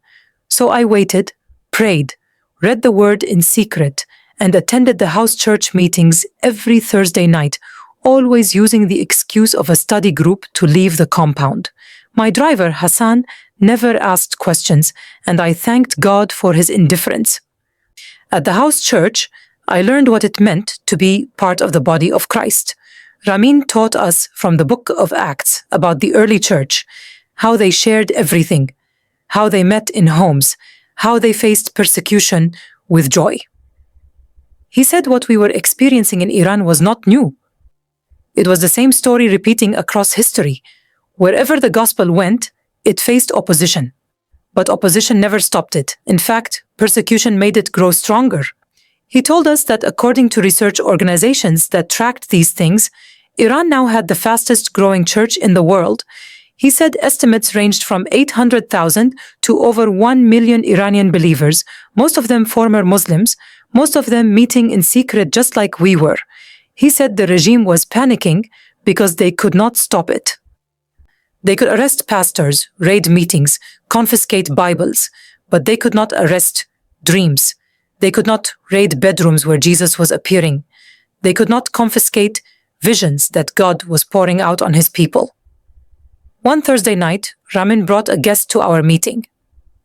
So I waited, prayed, read the word in secret, and attended the house church meetings every Thursday night, always using the excuse of a study group to leave the compound. My driver, Hassan, never asked questions, and I thanked God for his indifference. At the house church, I learned what it meant to be part of the body of Christ. Ramin taught us from the book of Acts about the early church, how they shared everything, how they met in homes, how they faced persecution with joy. He said what we were experiencing in Iran was not new. It was the same story repeating across history. Wherever the gospel went, it faced opposition. But opposition never stopped it. In fact, persecution made it grow stronger. He told us that according to research organizations that tracked these things, Iran now had the fastest growing church in the world. He said estimates ranged from 800,000 to over 1 million Iranian believers, most of them former Muslims, most of them meeting in secret just like we were. He said the regime was panicking because they could not stop it. They could arrest pastors, raid meetings, confiscate Bibles, but they could not arrest dreams. They could not raid bedrooms where Jesus was appearing. They could not confiscate visions that God was pouring out on his people. One Thursday night, Ramin brought a guest to our meeting.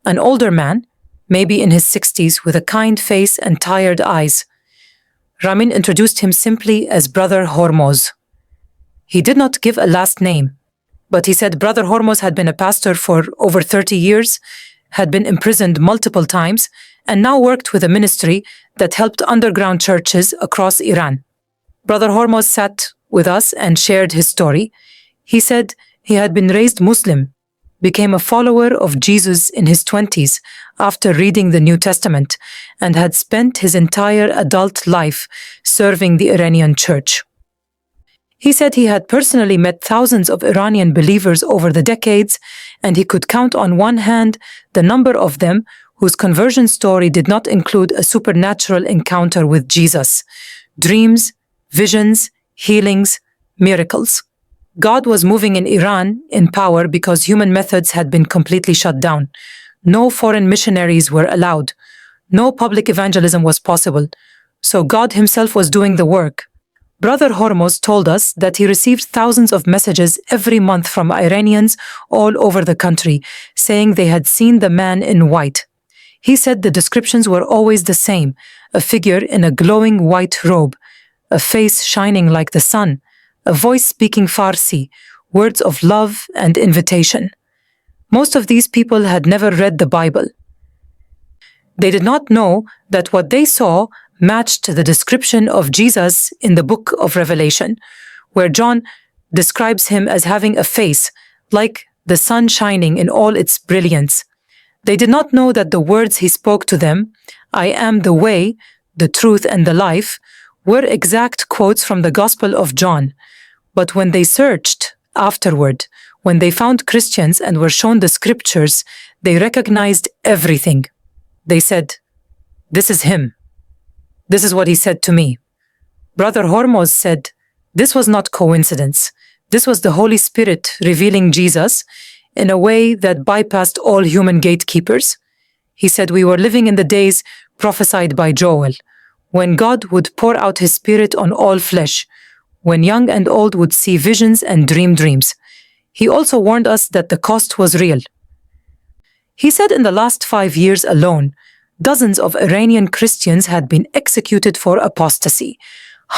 An older man, maybe in his 60s, with a kind face and tired eyes. Ramin introduced him simply as Brother Hormoz. He did not give a last name, but he said Brother Hormoz had been a pastor for over 30 years, had been imprisoned multiple times, and now worked with a ministry that helped underground churches across Iran. Brother Hormoz sat with us and shared his story. He said he had been raised Muslim, became a follower of Jesus in his 20s after reading the New Testament, and had spent his entire adult life serving the Iranian church. He said he had personally met thousands of Iranian believers over the decades, and he could count on one hand the number of them whose conversion story did not include a supernatural encounter with Jesus, dreams, visions, healings, miracles. God was moving in Iran in power because human methods had been completely shut down. No foreign missionaries were allowed. No public evangelism was possible. So God himself was doing the work. Brother Hormoz told us that he received thousands of messages every month from Iranians all over the country, saying they had seen the man in white. He said the descriptions were always the same: a figure in a glowing white robe, a face shining like the sun, a voice speaking Farsi, words of love and invitation. Most of these people had never read the Bible. They did not know that what they saw matched the description of Jesus in the book of Revelation, where John describes him as having a face like the sun shining in all its brilliance. They did not know that the words he spoke to them, "I am the way, the truth, and the life," were exact quotes from the Gospel of John. But when they searched afterward, when they found Christians and were shown the scriptures, they recognized everything. They said, "This is him. This is what he said to me." Brother Hormoz said, this was not coincidence. This was the Holy Spirit revealing Jesus in a way that bypassed all human gatekeepers. He said we were living in the days prophesied by Joel, when God would pour out his Spirit on all flesh, when young and old would see visions and dream dreams. He also warned us that the cost was real. He said in the last 5 years alone, dozens of Iranian Christians had been executed for apostasy.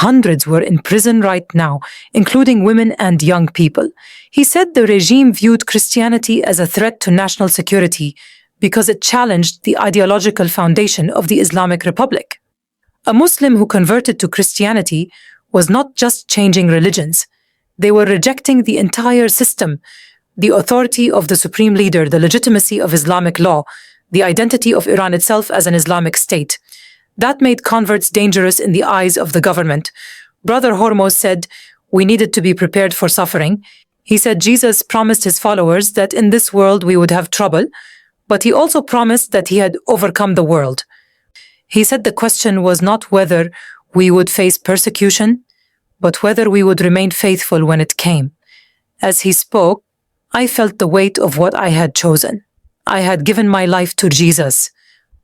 Hundreds were in prison right now, including women and young people. He said the regime viewed Christianity as a threat to national security because it challenged the ideological foundation of the Islamic Republic. A Muslim who converted to Christianity was not just changing religions. They were rejecting the entire system, the authority of the supreme leader, the legitimacy of Islamic law, the identity of Iran itself as an Islamic state. That made converts dangerous in the eyes of the government. Brother Hormoz said we needed to be prepared for suffering. He said Jesus promised his followers that in this world we would have trouble, but he also promised that he had overcome the world. He said the question was not whether we would face persecution, but whether we would remain faithful when it came. As he spoke, I felt the weight of what I had chosen. I had given my life to Jesus,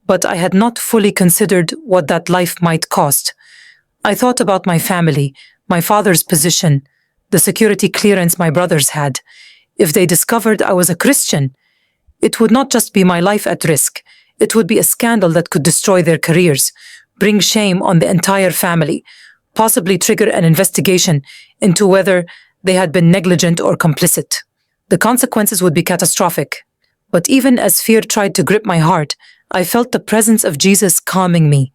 but I had not fully considered what that life might cost. I thought about my family, my father's position, the security clearance my brothers had. If they discovered I was a Christian, it would not just be my life at risk. It would be a scandal that could destroy their careers, bring shame on the entire family, possibly trigger an investigation into whether they had been negligent or complicit. The consequences would be catastrophic. But even as fear tried to grip my heart, I felt the presence of Jesus calming me.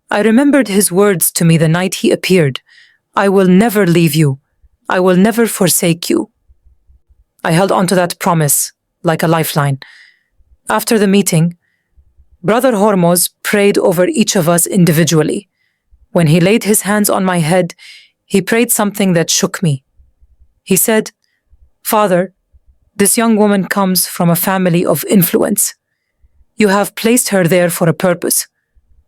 I remembered his words to me the night he appeared. I will never leave you. I will never forsake you. I held on to that promise like a lifeline. After the meeting, Brother Hormoz prayed over each of us individually. When he laid his hands on my head, he prayed something that shook me. He said, "Father, This young woman comes from a family of influence. You have placed her there for a purpose.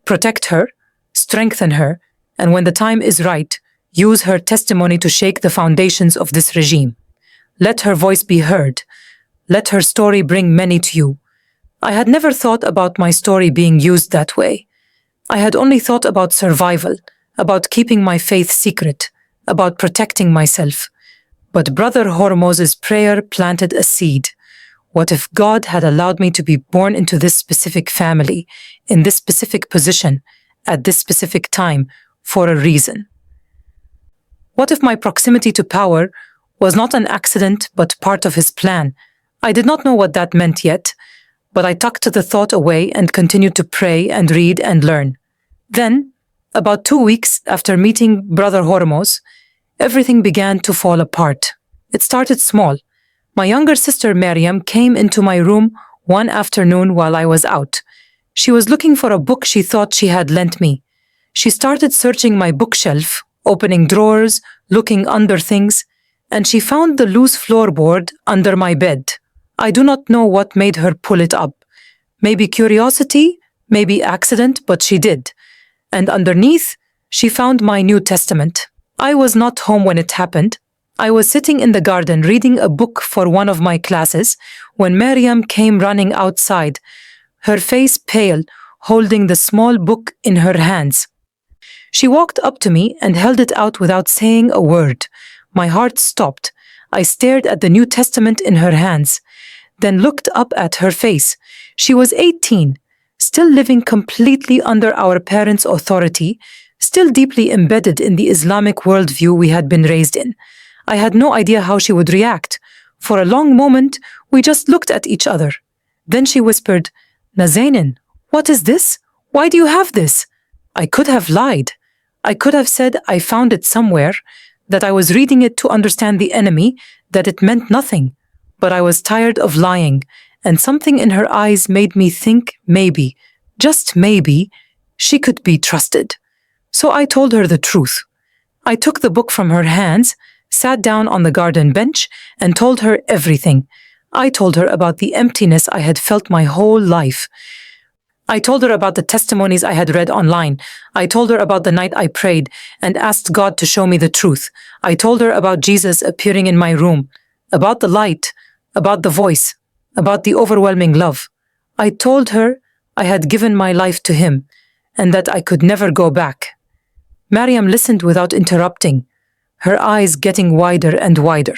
Protect her, strengthen her, and when the time is right, use her testimony to shake the foundations of this regime. Let her voice be heard. Let her story bring many to you. I had never thought about my story being used that way. I had only thought about survival, about keeping my faith secret, about protecting myself. But Brother Hormoz's prayer planted a seed. What if God had allowed me to be born into this specific family, in this specific position, at this specific time, for a reason? What if my proximity to power was not an accident but part of His plan? I did not know what that meant yet, but I tucked the thought away and continued to pray and read and learn. Then, about 2 weeks after meeting Brother Hormoz, everything began to fall apart. It started small. My younger sister Maryam came into my room one afternoon while I was out. She was looking for a book she thought she had lent me. She started searching my bookshelf, opening drawers, looking under things, and she found the loose floorboard under my bed. I do not know what made her pull it up. Maybe curiosity, maybe accident, but she did. And underneath, she found my New Testament. I was not home when it happened. I was sitting in the garden reading a book for one of my classes when Maryam came running outside, her face pale, holding the small book in her hands. She walked up to me and held it out without saying a word. My heart stopped. I stared at the New Testament in her hands, then looked up at her face. She was 18, still living completely under our parents' authority, still deeply embedded in the Islamic worldview we had been raised in. I had no idea how she would react. For a long moment, we just looked at each other. Then she whispered, "Nazanin, what is this? Why do you have this?" I could have lied. I could have said I found it somewhere, that I was reading it to understand the enemy, that it meant nothing. But I was tired of lying, and something in her eyes made me think maybe, just maybe, she could be trusted. So I told her the truth. I took the book from her hands, sat down on the garden bench, and told her everything. I told her about the emptiness I had felt my whole life. I told her about the testimonies I had read online. I told her about the night I prayed and asked God to show me the truth. I told her about Jesus appearing in my room, about the light, about the voice, about the overwhelming love. I told her I had given my life to Him and that I could never go back. Maryam listened without interrupting, her eyes getting wider and wider.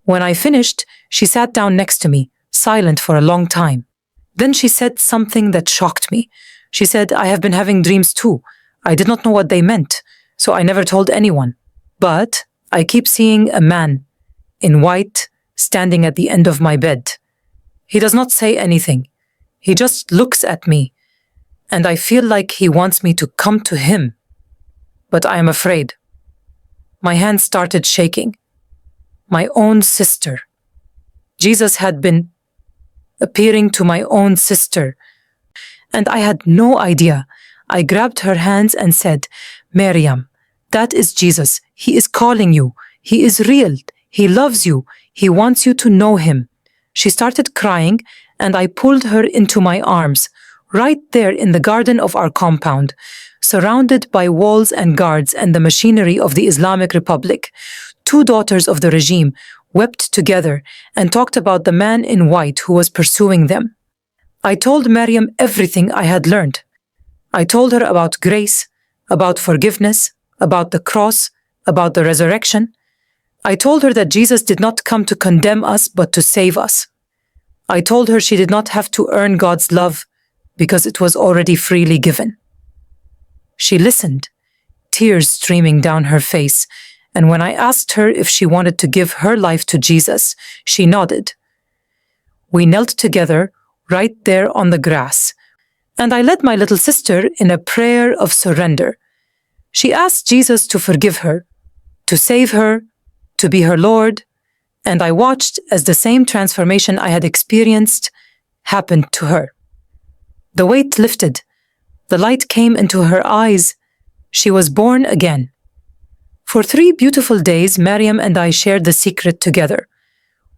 When I finished, she sat down next to me, silent for a long time. Then she said something that shocked me. She said, "I have been having dreams too. I did not know what they meant, so I never told anyone. But I keep seeing a man in white standing at the end of my bed. He does not say anything. He just looks at me, and I feel like he wants me to come to him. But I am afraid." My hands started shaking. My own sister. Jesus had been appearing to my own sister, and I had no idea. I grabbed her hands and said, "Maryam, that is Jesus. He is calling you. He is real. He loves you. He wants you to know Him." She started crying, and I pulled her into my arms, right there in the garden of our compound, surrounded by walls and guards and the machinery of the Islamic Republic. 2 daughters of the regime wept together and talked about the man in white who was pursuing them. I told Maryam everything I had learned. I told her about grace, about forgiveness, about the cross, about the resurrection. I told her that Jesus did not come to condemn us but to save us. I told her she did not have to earn God's love because it was already freely given. She listened, tears streaming down her face, and when I asked her if she wanted to give her life to Jesus, she nodded. We knelt together right there on the grass, and I led my little sister in a prayer of surrender. She asked Jesus to forgive her, to save her, to be her Lord, and I watched as the same transformation I had experienced happened to her. The weight lifted. The light came into her eyes. She was born again. For 3 beautiful days, Maryam and I shared the secret together.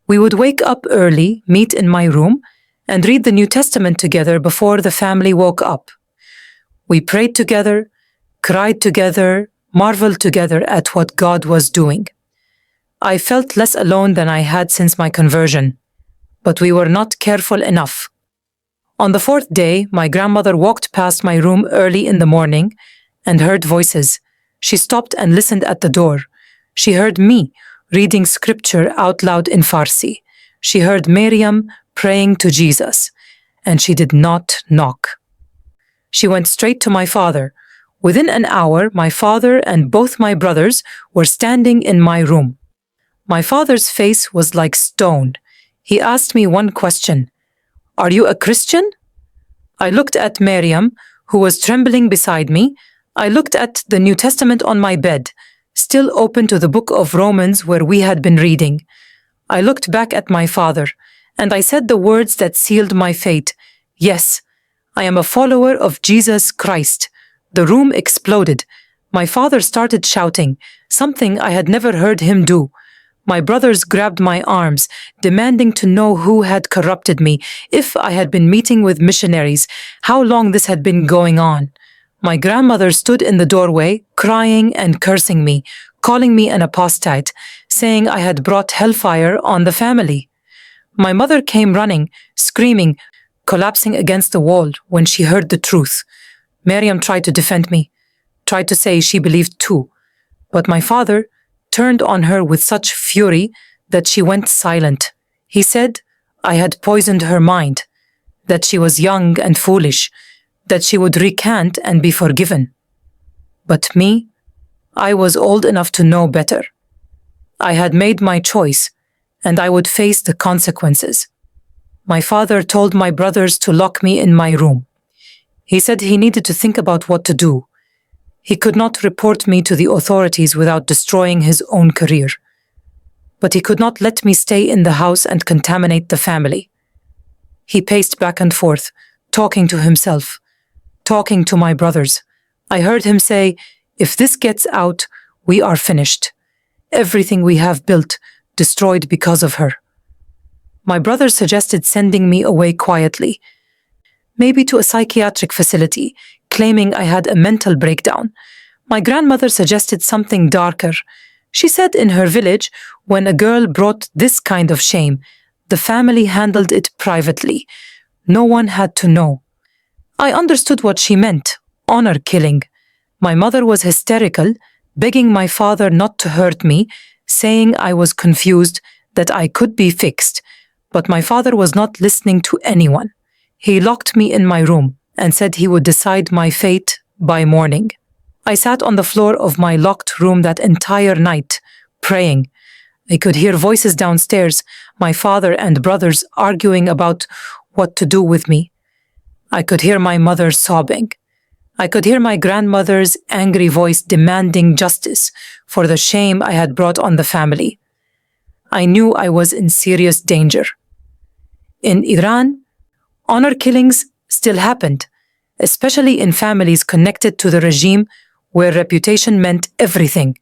We would wake up early, meet in my room, and read the New Testament together before the family woke up. We prayed together, cried together, marveled together at what God was doing. I felt less alone than I had since my conversion, but we were not careful enough. On the fourth day, my grandmother walked past my room early in the morning and heard voices. She stopped and listened at the door. She heard me reading scripture out loud in Farsi. She heard Miriam praying to Jesus, and she did not knock. She went straight to my father. Within an hour, my father and both my brothers were standing in my room. My father's face was like stone. He asked me one question. "Are you a Christian?" I looked at Miriam, who was trembling beside me. I looked at the New Testament on my bed, still open to the book of Romans where we had been reading. I looked back at my father, and I said the words that sealed my fate. Yes, I am a follower of Jesus Christ. The room exploded. My father started shouting, something I had never heard him do. My brothers grabbed my arms, demanding to know who had corrupted me, if I had been meeting with missionaries, how long this had been going on. My grandmother stood in the doorway, crying and cursing me, calling me an apostate, saying I had brought hellfire on the family. My mother came running, screaming, collapsing against the wall when she heard the truth. Miriam tried to defend me, tried to say she believed too, but my father turned on her with such fury that she went silent. He said I had poisoned her mind, that she was young and foolish, that she would recant and be forgiven. But me, I was old enough to know better. I had made my choice, and I would face the consequences. My father told my brothers to lock me in my room. He said he needed to think about what to do. He could not report me to the authorities without destroying his own career. But he could not let me stay in the house and contaminate the family. He paced back and forth, talking to himself, talking to my brothers. I heard him say, "If this gets out, we are finished. Everything we have built, destroyed because of her." My brothers suggested sending me away quietly, maybe to a psychiatric facility, claiming I had a mental breakdown. My grandmother suggested something darker. She said in her village, when a girl brought this kind of shame, the family handled it privately. No one had to know. I understood what she meant, honor killing. My mother was hysterical, begging my father not to hurt me, saying I was confused, that I could be fixed. But my father was not listening to anyone. He locked me in my room and said he would decide my fate by morning. I sat on the floor of my locked room that entire night, praying. I could hear voices downstairs, my father and brothers arguing about what to do with me. I could hear my mother sobbing. I could hear my grandmother's angry voice demanding justice for the shame I had brought on the family. I knew I was in serious danger. In Iran, honor killings still happened, especially in families connected to the regime where reputation meant everything.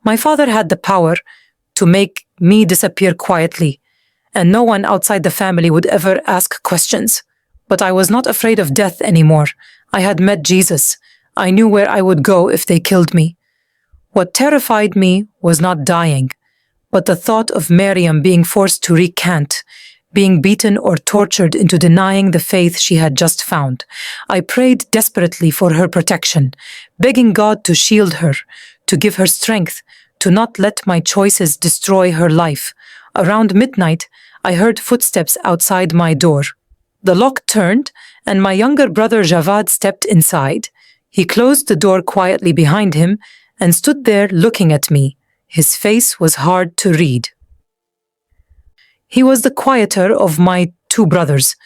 My father had the power to make me disappear quietly, and no one outside the family would ever ask questions. But I was not afraid of death anymore. I had met Jesus. I knew where I would go if they killed me. What terrified me was not dying, but the thought of Miriam being forced to recant, being beaten or tortured into denying the faith she had just found. I prayed desperately for her protection, begging God to shield her, to give her strength, to not let my choices destroy her life. Around midnight, I heard footsteps outside my door. The lock turned, and my younger brother Javad stepped inside. He closed the door quietly behind him and stood there looking at me. His face was hard to read. He was the quieter of my two brothers,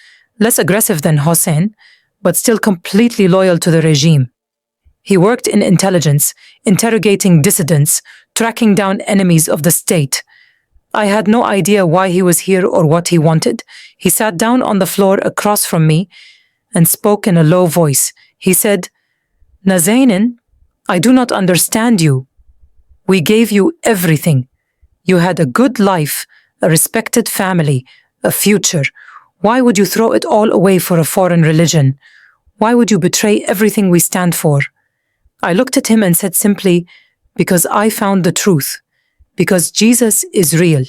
less aggressive than Hossein, but still completely loyal to the regime. He worked in intelligence, interrogating dissidents, tracking down enemies of the state. I had no idea why he was here or what he wanted. He sat down on the floor across from me and spoke in a low voice. He said, "Nazanin, I do not understand you. We gave you everything. You had a good life, a respected family, a future. Why would you throw it all away for a foreign religion? Why would you betray everything we stand for? I looked at him and said simply, because I found the truth. Because Jesus is real,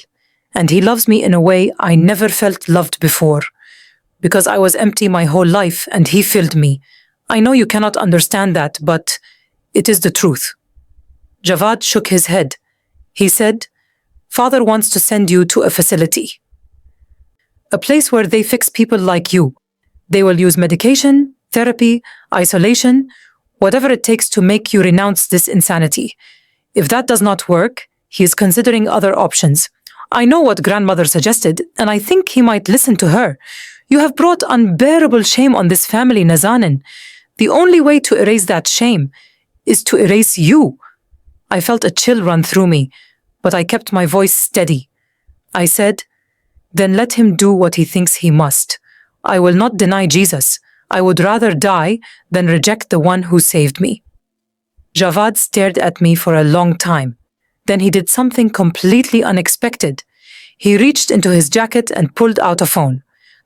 and he loves me in a way I never felt loved before. Because I was empty my whole life and he filled me. I know you cannot understand that, but it is the truth. Javad shook his head. He said, Father wants to send you to a facility. A place where they fix people like you. They will use medication, therapy, isolation, whatever it takes to make you renounce this insanity. If that does not work, he is considering other options. I know what grandmother suggested, and I think he might listen to her. You have brought unbearable shame on this family, Nazanin. The only way to erase that shame is to erase you. I felt a chill run through me, but I kept my voice steady. I said, then let him do what he thinks he must. I will not deny Jesus. I would rather die than reject the one who saved me. Javad stared at me for a long time. Then he did something completely unexpected. He reached into his jacket and pulled out a phone.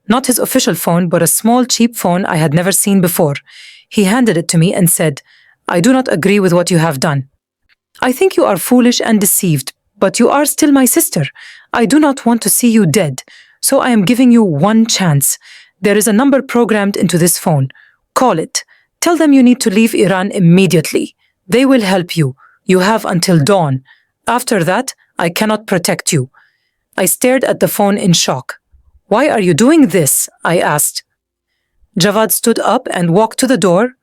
Not his official phone, but a small, cheap phone I had never seen before. He handed it to me and said, I do not agree with what you have done. I think you are foolish and deceived, but you are still my sister. I do not want to see you dead, so I am giving you one chance. There is a number programmed into this phone. Call it. Tell them you need to leave Iran immediately. They will help you. You have until dawn. After that, I cannot protect you. I stared at the phone in shock. Why are you doing this? I asked. Javad stood up and walked to the door.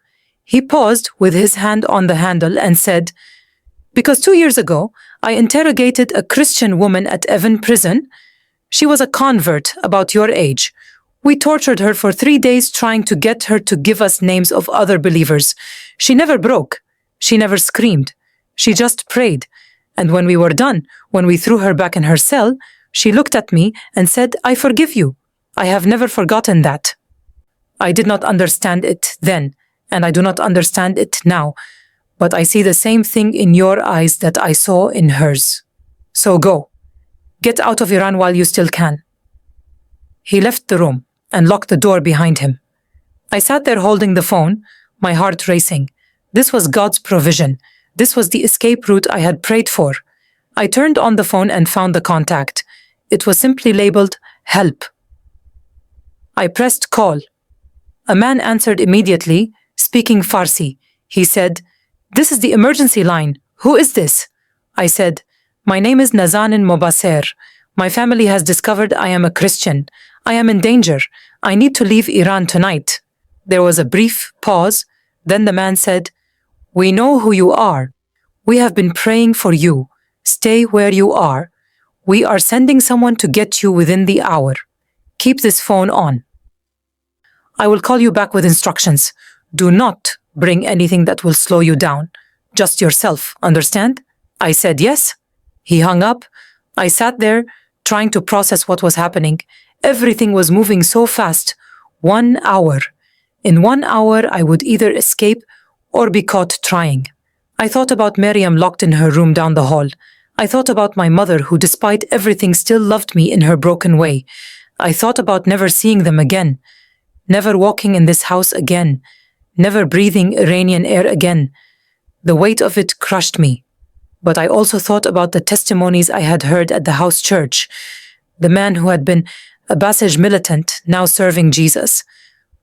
He paused with his hand on the handle and said, because 2 years ago, I interrogated a Christian woman at Evin prison. She was a convert about your age. We tortured her for 3 days trying to get her to give us names of other believers. She never broke. She never screamed. She just prayed. And when we were done, when we threw her back in her cell, she looked at me and said, I forgive you. I have never forgotten that. I did not understand it then, and I do not understand it now, but I see the same thing in your eyes that I saw in hers. So go. Get out of Iran while you still can. He left the room and locked the door behind him. I sat there holding the phone, my heart racing. This was God's provision. This was the escape route I had prayed for. I turned on the phone and found the contact. It was simply labeled, Help. I pressed call. A man answered immediately, speaking Farsi. He said, This is the emergency line. Who is this? I said, My name is Nazanin Mobasser. My family has discovered I am a Christian. I am in danger. I need to leave Iran tonight. There was a brief pause. Then the man said, We know who you are. We have been praying for you. Stay where you are. We are sending someone to get you within the hour. Keep this phone on. I will call you back with instructions. Do not bring anything that will slow you down. Just yourself, understand? I said yes. He hung up. I sat there, trying to process what was happening. Everything was moving so fast. 1 hour. In 1 hour, I would either escape or be caught trying. I thought about Miriam locked in her room down the hall. I thought about my mother who, despite everything, still loved me in her broken way. I thought about never seeing them again, never walking in this house again, never breathing Iranian air again. The weight of it crushed me. But I also thought about the testimonies I had heard at the house church. The man who had been a Basij militant, now serving Jesus.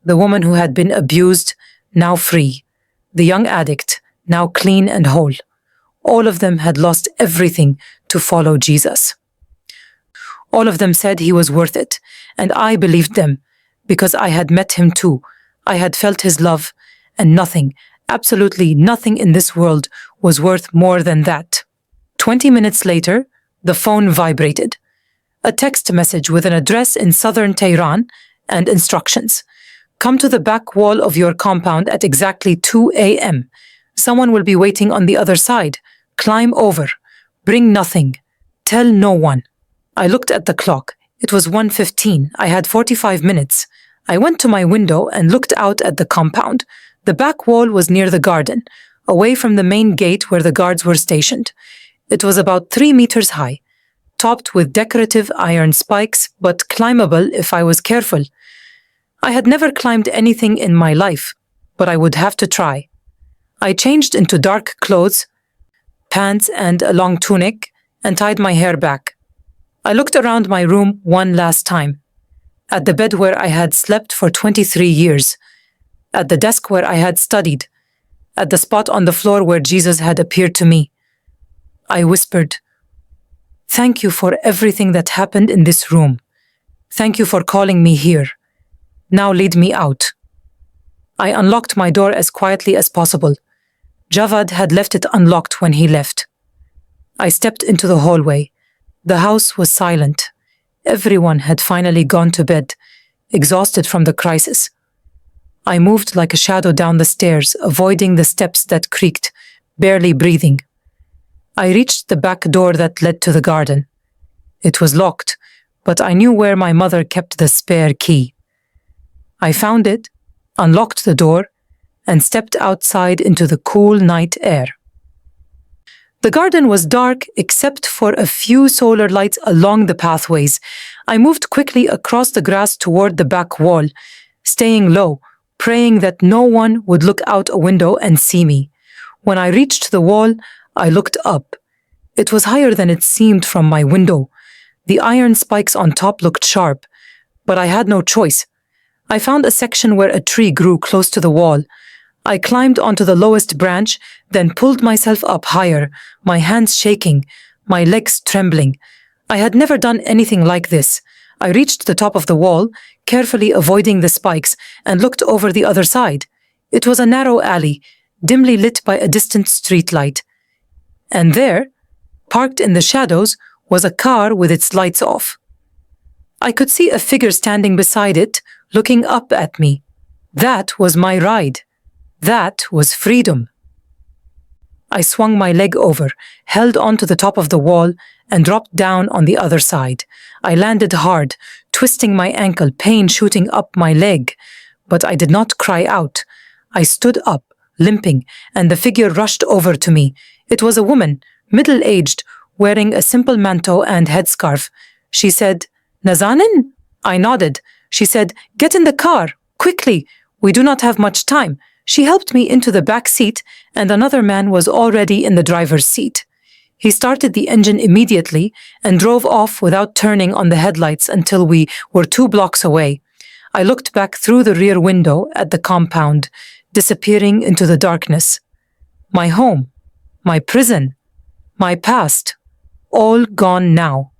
The woman who had been abused, now free. The young addict, now clean and whole. All of them had lost everything to follow Jesus. All of them said he was worth it, and I believed them, because I had met him too. I had felt his love, and nothing, absolutely nothing in this world was worth more than that. 20 minutes later, the phone vibrated. A text message with an address in southern Tehran and instructions. Come to the back wall of your compound at exactly 2 a.m. Someone will be waiting on the other side. Climb over. Bring nothing. Tell no one. I looked at the clock. It was 1:15. I had 45 minutes. I went to my window and looked out at the compound. The back wall was near the garden, away from the main gate where the guards were stationed. It was about 3 meters high. topped with decorative iron spikes, but climbable if I was careful. I had never climbed anything in my life, but I would have to try. I changed into dark clothes, pants and a long tunic, and tied my hair back. I looked around my room one last time. At the bed where I had slept for 23 years, at the desk where I had studied, at the spot on the floor where Jesus had appeared to me. I whispered, "Thank you for everything that happened in this room. Thank you for calling me here. Now lead me out." I unlocked my door as quietly as possible. Javad had left it unlocked when he left. I stepped into the hallway. The house was silent. Everyone had finally gone to bed, exhausted from the crisis. I moved like a shadow down the stairs, avoiding the steps that creaked, barely breathing. I reached the back door that led to the garden. It was locked, but I knew where my mother kept the spare key. I found it, unlocked the door, and stepped outside into the cool night air. The garden was dark except for a few solar lights along the pathways. I moved quickly across the grass toward the back wall, staying low, praying that no one would look out a window and see me. When I reached the wall, I looked up. It was higher than it seemed from my window. The iron spikes on top looked sharp, but I had no choice. I found a section where a tree grew close to the wall. I climbed onto the lowest branch, then pulled myself up higher, my hands shaking, my legs trembling. I had never done anything like this. I reached the top of the wall, carefully avoiding the spikes, and looked over the other side. It was a narrow alley, dimly lit by a distant streetlight. And there, parked in the shadows, was a car with its lights off. I could see a figure standing beside it, looking up at me. That was my ride. That was freedom. I swung my leg over, held onto the top of the wall, and dropped down on the other side. I landed hard, twisting my ankle, pain shooting up my leg. But I did not cry out. I stood up, limping, and the figure rushed over to me. It was a woman, middle-aged, wearing a simple manto and headscarf. She said, "Nazanin?" I nodded. She said, "Get in the car, quickly. We do not have much time." She helped me into the back seat, and another man was already in the driver's seat. He started the engine immediately and drove off without turning on the headlights until we were 2 blocks away. I looked back through the rear window at the compound, disappearing into the darkness. My home, my prison, my past, all gone now.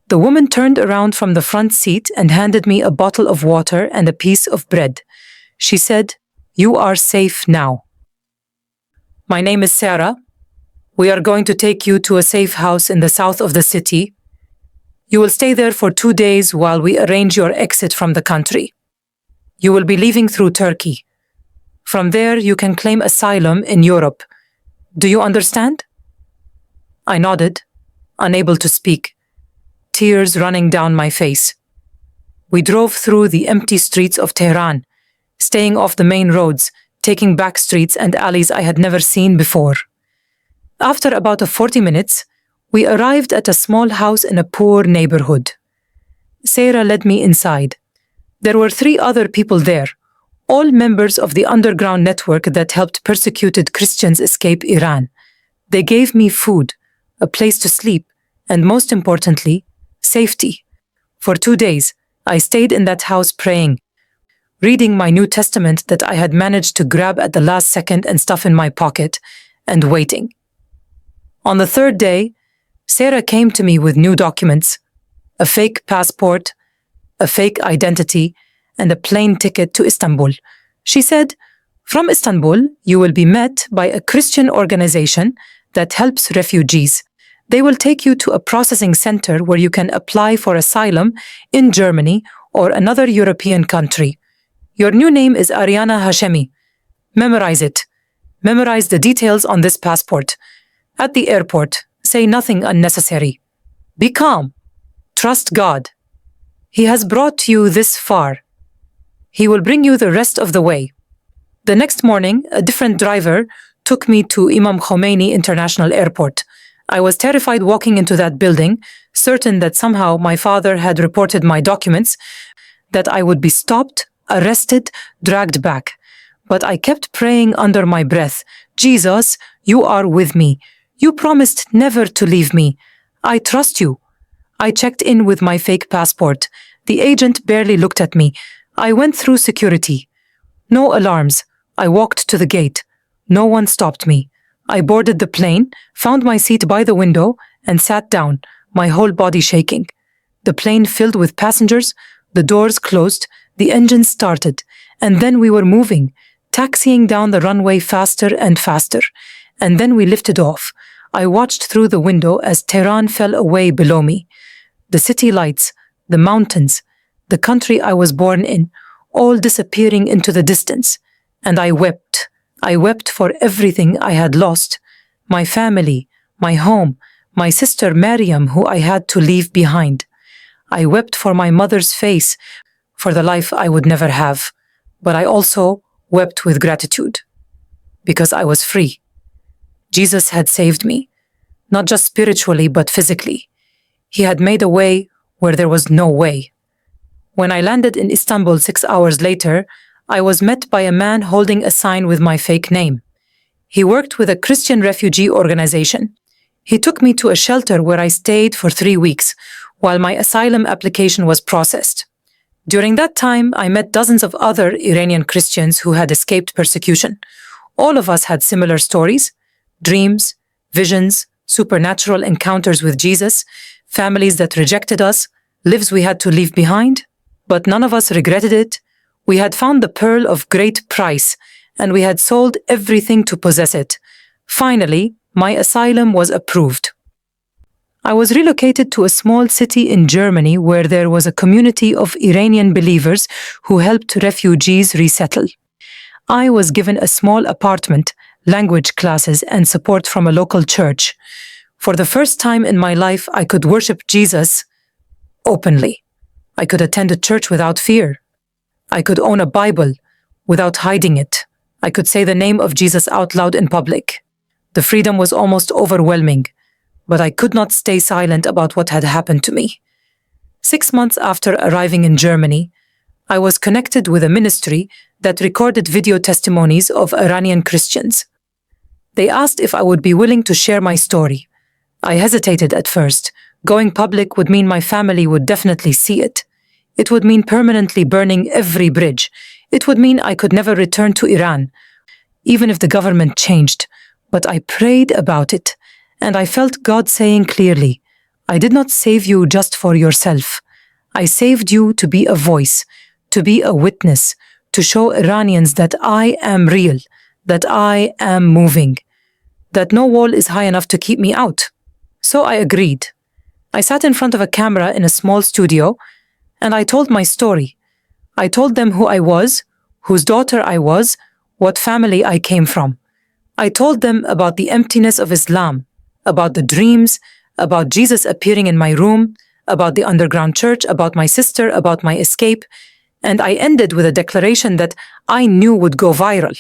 The woman turned around from the front seat and handed me a bottle of water and a piece of bread. She said, "You are safe now. My name is Sarah. We are going to take you to a safe house in the south of the city. You will stay there for 2 days while we arrange your exit from the country. You will be leaving through Turkey. From there, you can claim asylum in Europe. Do you understand?" I nodded, unable to speak, tears running down my face. We drove through the empty streets of Tehran, staying off the main roads, taking back streets and alleys I had never seen before. After about 40 minutes, we arrived at a small house in a poor neighborhood. Sarah led me inside. There were 3 other people there, all members of the underground network that helped persecuted Christians escape Iran. They gave me food, a place to sleep, and most importantly, safety. For 2 days, I stayed in that house praying, reading my New Testament that I had managed to grab at the last second and stuff in my pocket, and waiting. On the 3rd day, Sarah came to me with new documents, a fake passport, a fake identity, and a plane ticket to Istanbul. She said, "From Istanbul, you will be met by a Christian organization that helps refugees. They will take you to a processing center where you can apply for asylum in Germany or another European country. Your new name is Ariana Hashemi. Memorize it. Memorize the details on this passport. At the airport, say nothing unnecessary. Be calm. Trust God. He has brought you this far. He will bring you the rest of the way." The next morning, a different driver took me to Imam Khomeini International Airport. I was terrified walking into that building, certain that somehow my father had reported my documents, that I would be stopped, arrested, dragged back. But I kept praying under my breath, Jesus, you are with me. You promised never to leave me. I trust you. I checked in with my fake passport. The agent barely looked at me. I went through security. No alarms. I walked to the gate. No one stopped me. I boarded the plane, found my seat by the window, and sat down, my whole body shaking. The plane filled with passengers, the doors closed, the engine started, and then we were moving, taxiing down the runway faster and faster. And then we lifted off. I watched through the window as Tehran fell away below me. The city lights, the mountains, the country I was born in, all disappearing into the distance. And I wept. I wept for everything I had lost. My family, my home, my sister Maryam, who I had to leave behind. I wept for my mother's face, for the life I would never have. But I also wept with gratitude, because I was free. Jesus had saved me, not just spiritually, but physically. He had made a way where there was no way. When I landed in Istanbul 6 hours later, I was met by a man holding a sign with my fake name. He worked with a Christian refugee organization. He took me to a shelter where I stayed for 3 weeks while my asylum application was processed. During that time, I met dozens of other Iranian Christians who had escaped persecution. All of us had similar stories, dreams, visions, supernatural encounters with Jesus, families that rejected us, lives we had to leave behind, but none of us regretted it. We had found the pearl of great price, and we had sold everything to possess it. Finally, my asylum was approved. I was relocated to a small city in Germany where there was a community of Iranian believers who helped refugees resettle. I was given a small apartment, language classes, and support from a local church. For the first time in my life, I could worship Jesus openly. I could attend a church without fear. I could own a Bible without hiding it. I could say the name of Jesus out loud in public. The freedom was almost overwhelming, but I could not stay silent about what had happened to me. 6 months after arriving in Germany, I was connected with a ministry that recorded video testimonies of Iranian Christians. They asked if I would be willing to share my story. I hesitated at first. Going public would mean my family would definitely see it. It would mean permanently burning every bridge. It would mean I could never return to Iran, even if the government changed. But I prayed about it, and I felt God saying clearly, I did not save you just for yourself. I saved you to be a voice, to be a witness, to show Iranians that I am real, that I am moving, that no wall is high enough to keep me out. So I agreed. I sat in front of a camera in a small studio, and I told my story. I told them who I was, whose daughter I was, what family I came from. I told them about the emptiness of Islam, about the dreams, about Jesus appearing in my room, about the underground church, about my sister, about my escape, and I ended with a declaration that I knew would go viral.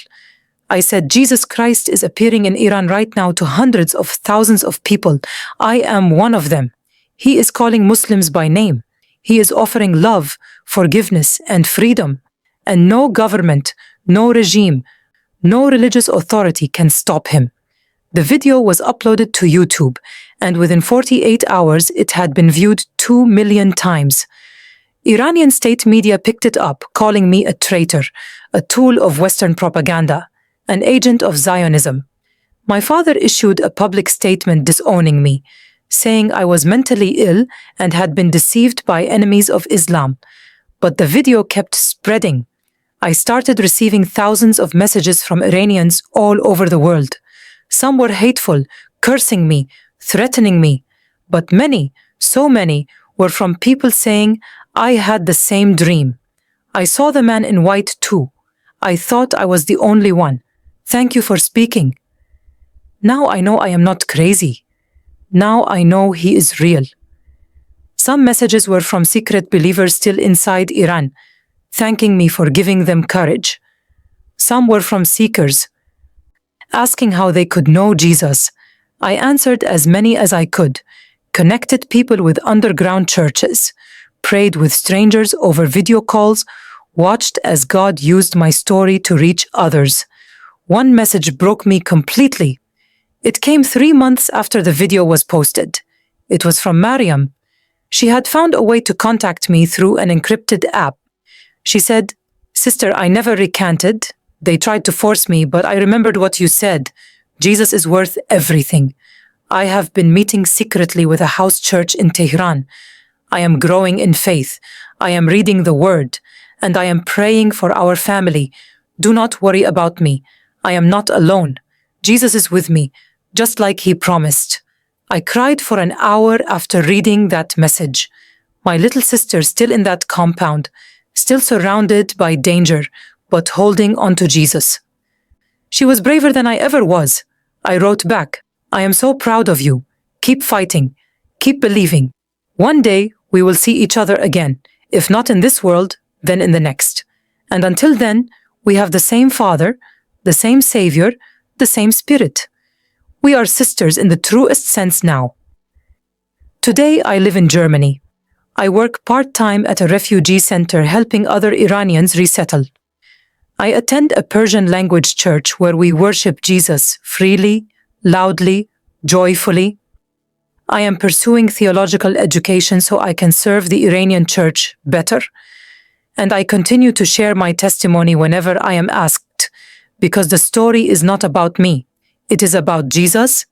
I said, Jesus Christ is appearing in Iran right now to hundreds of thousands of people. I am one of them. He is calling Muslims by name. He is offering love, forgiveness, and freedom. And no government, no regime, no religious authority can stop him. The video was uploaded to YouTube, and within 48 hours, it had been viewed 2 million times. Iranian state media picked it up, calling me a traitor, a tool of Western propaganda, an agent of Zionism. My father issued a public statement disowning me, saying I was mentally ill and had been deceived by enemies of Islam. But the video kept spreading. I started receiving thousands of messages from Iranians all over the world. Some were hateful, cursing me, threatening me. But many, so many, were from people saying, I had the same dream. I saw the man in white too. I thought I was the only one. Thank you for speaking. Now I know I am not crazy. Now I know he is real. Some messages were from secret believers still inside Iran, thanking me for giving them courage. Some were from seekers, asking how they could know Jesus, I answered as many as I could, connected people with underground churches, prayed with strangers over video calls, watched as God used my story to reach others. One message broke me completely. It came 3 months after the video was posted. It was from Mariam. She had found a way to contact me through an encrypted app. She said, "Sister, I never recanted. They tried to force me, but I remembered what you said. Jesus is worth everything. I have been meeting secretly with a house church in Tehran. I am growing in faith. I am reading the word, and I am praying for our family. Do not worry about me. I am not alone. Jesus is with me, just like he promised." I cried for an hour after reading that message. My little sister still in that compound, still surrounded by danger, but holding on to Jesus. She was braver than I ever was. I wrote back, "I am so proud of you. Keep fighting. Keep believing. One day we will see each other again. If not in this world, then in the next. And until then, we have the same Father, the same Savior, the same Spirit. We are sisters in the truest sense now." Today I live in Germany. I work part-time at a refugee center helping other Iranians resettle. I attend a Persian language church where we worship Jesus freely, loudly, joyfully. I am pursuing theological education so I can serve the Iranian church better. And I continue to share my testimony whenever I am asked, because the story is not about me. It is about Jesus.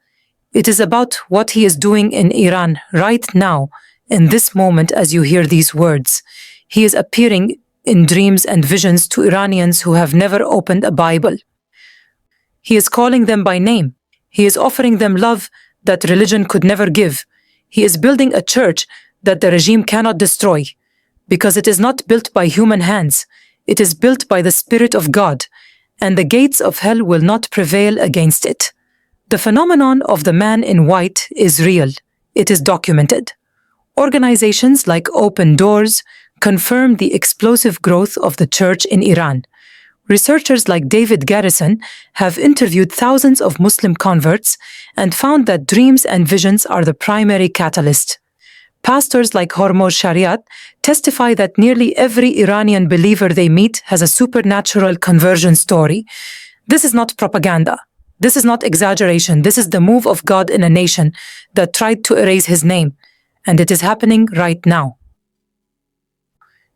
It is about what he is doing in Iran right now, in this moment as you hear these words. He is appearing in dreams and visions to Iranians who have never opened a Bible. He is calling them by name. He is offering them love that religion could never give. He is building a church that the regime cannot destroy, because it is not built by human hands. It is built by the Spirit of God, and the gates of hell will not prevail against it. The phenomenon of the man in white is real. It is documented. Organizations like Open Doors confirm the explosive growth of the church in Iran. Researchers like David Garrison have interviewed thousands of Muslim converts and found that dreams and visions are the primary catalyst. Pastors like Hormoz Shariat testify that nearly every Iranian believer they meet has a supernatural conversion story. This is not propaganda. This is not exaggeration. This is the move of God in a nation that tried to erase his name, and it is happening right now.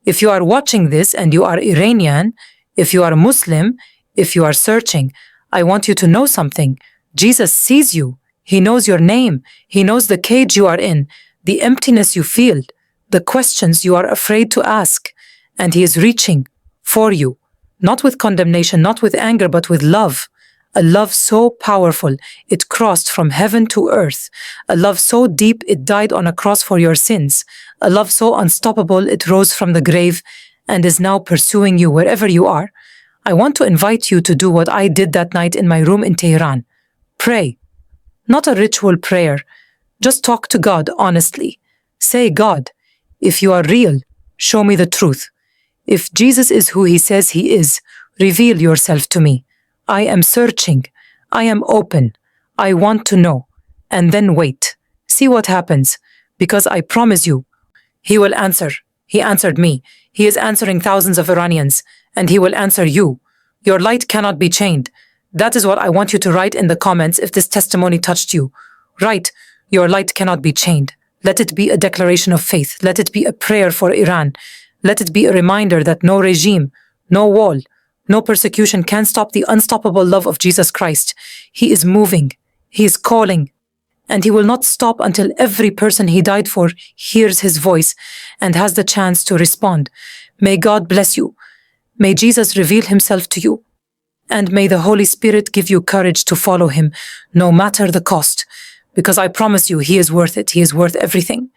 If you are watching this and you are Iranian, if you are Muslim, if you are searching, I want you to know something. Jesus sees you. He knows your name. He knows the cage you are in, the emptiness you feel, the questions you are afraid to ask, and he is reaching for you, not with condemnation, not with anger, but with love. A love so powerful, it crossed from heaven to earth. A love so deep, it died on a cross for your sins. A love so unstoppable, it rose from the grave and is now pursuing you wherever you are. I want to invite you to do what I did that night in my room in Tehran. Pray. Not a ritual prayer. Just talk to God honestly. Say, "God, if you are real, show me the truth. If Jesus is who he says he is, reveal yourself to me. I am searching. I am open. I want to know." And then wait. See what happens. Because I promise you, he will answer. He answered me. He is answering thousands of Iranians, and he will answer you. Your light cannot be chained. That is what I want you to write in the comments if this testimony touched you. Write, "Your light cannot be chained." Let it be a declaration of faith. Let it be a prayer for Iran. Let it be a reminder that no regime, no wall, no persecution can stop the unstoppable love of Jesus Christ. He is moving. He is calling. And he will not stop until every person he died for hears his voice and has the chance to respond. May God bless you. May Jesus reveal himself to you. And may the Holy Spirit give you courage to follow him, no matter the cost. Because I promise you, he is worth it. He is worth everything.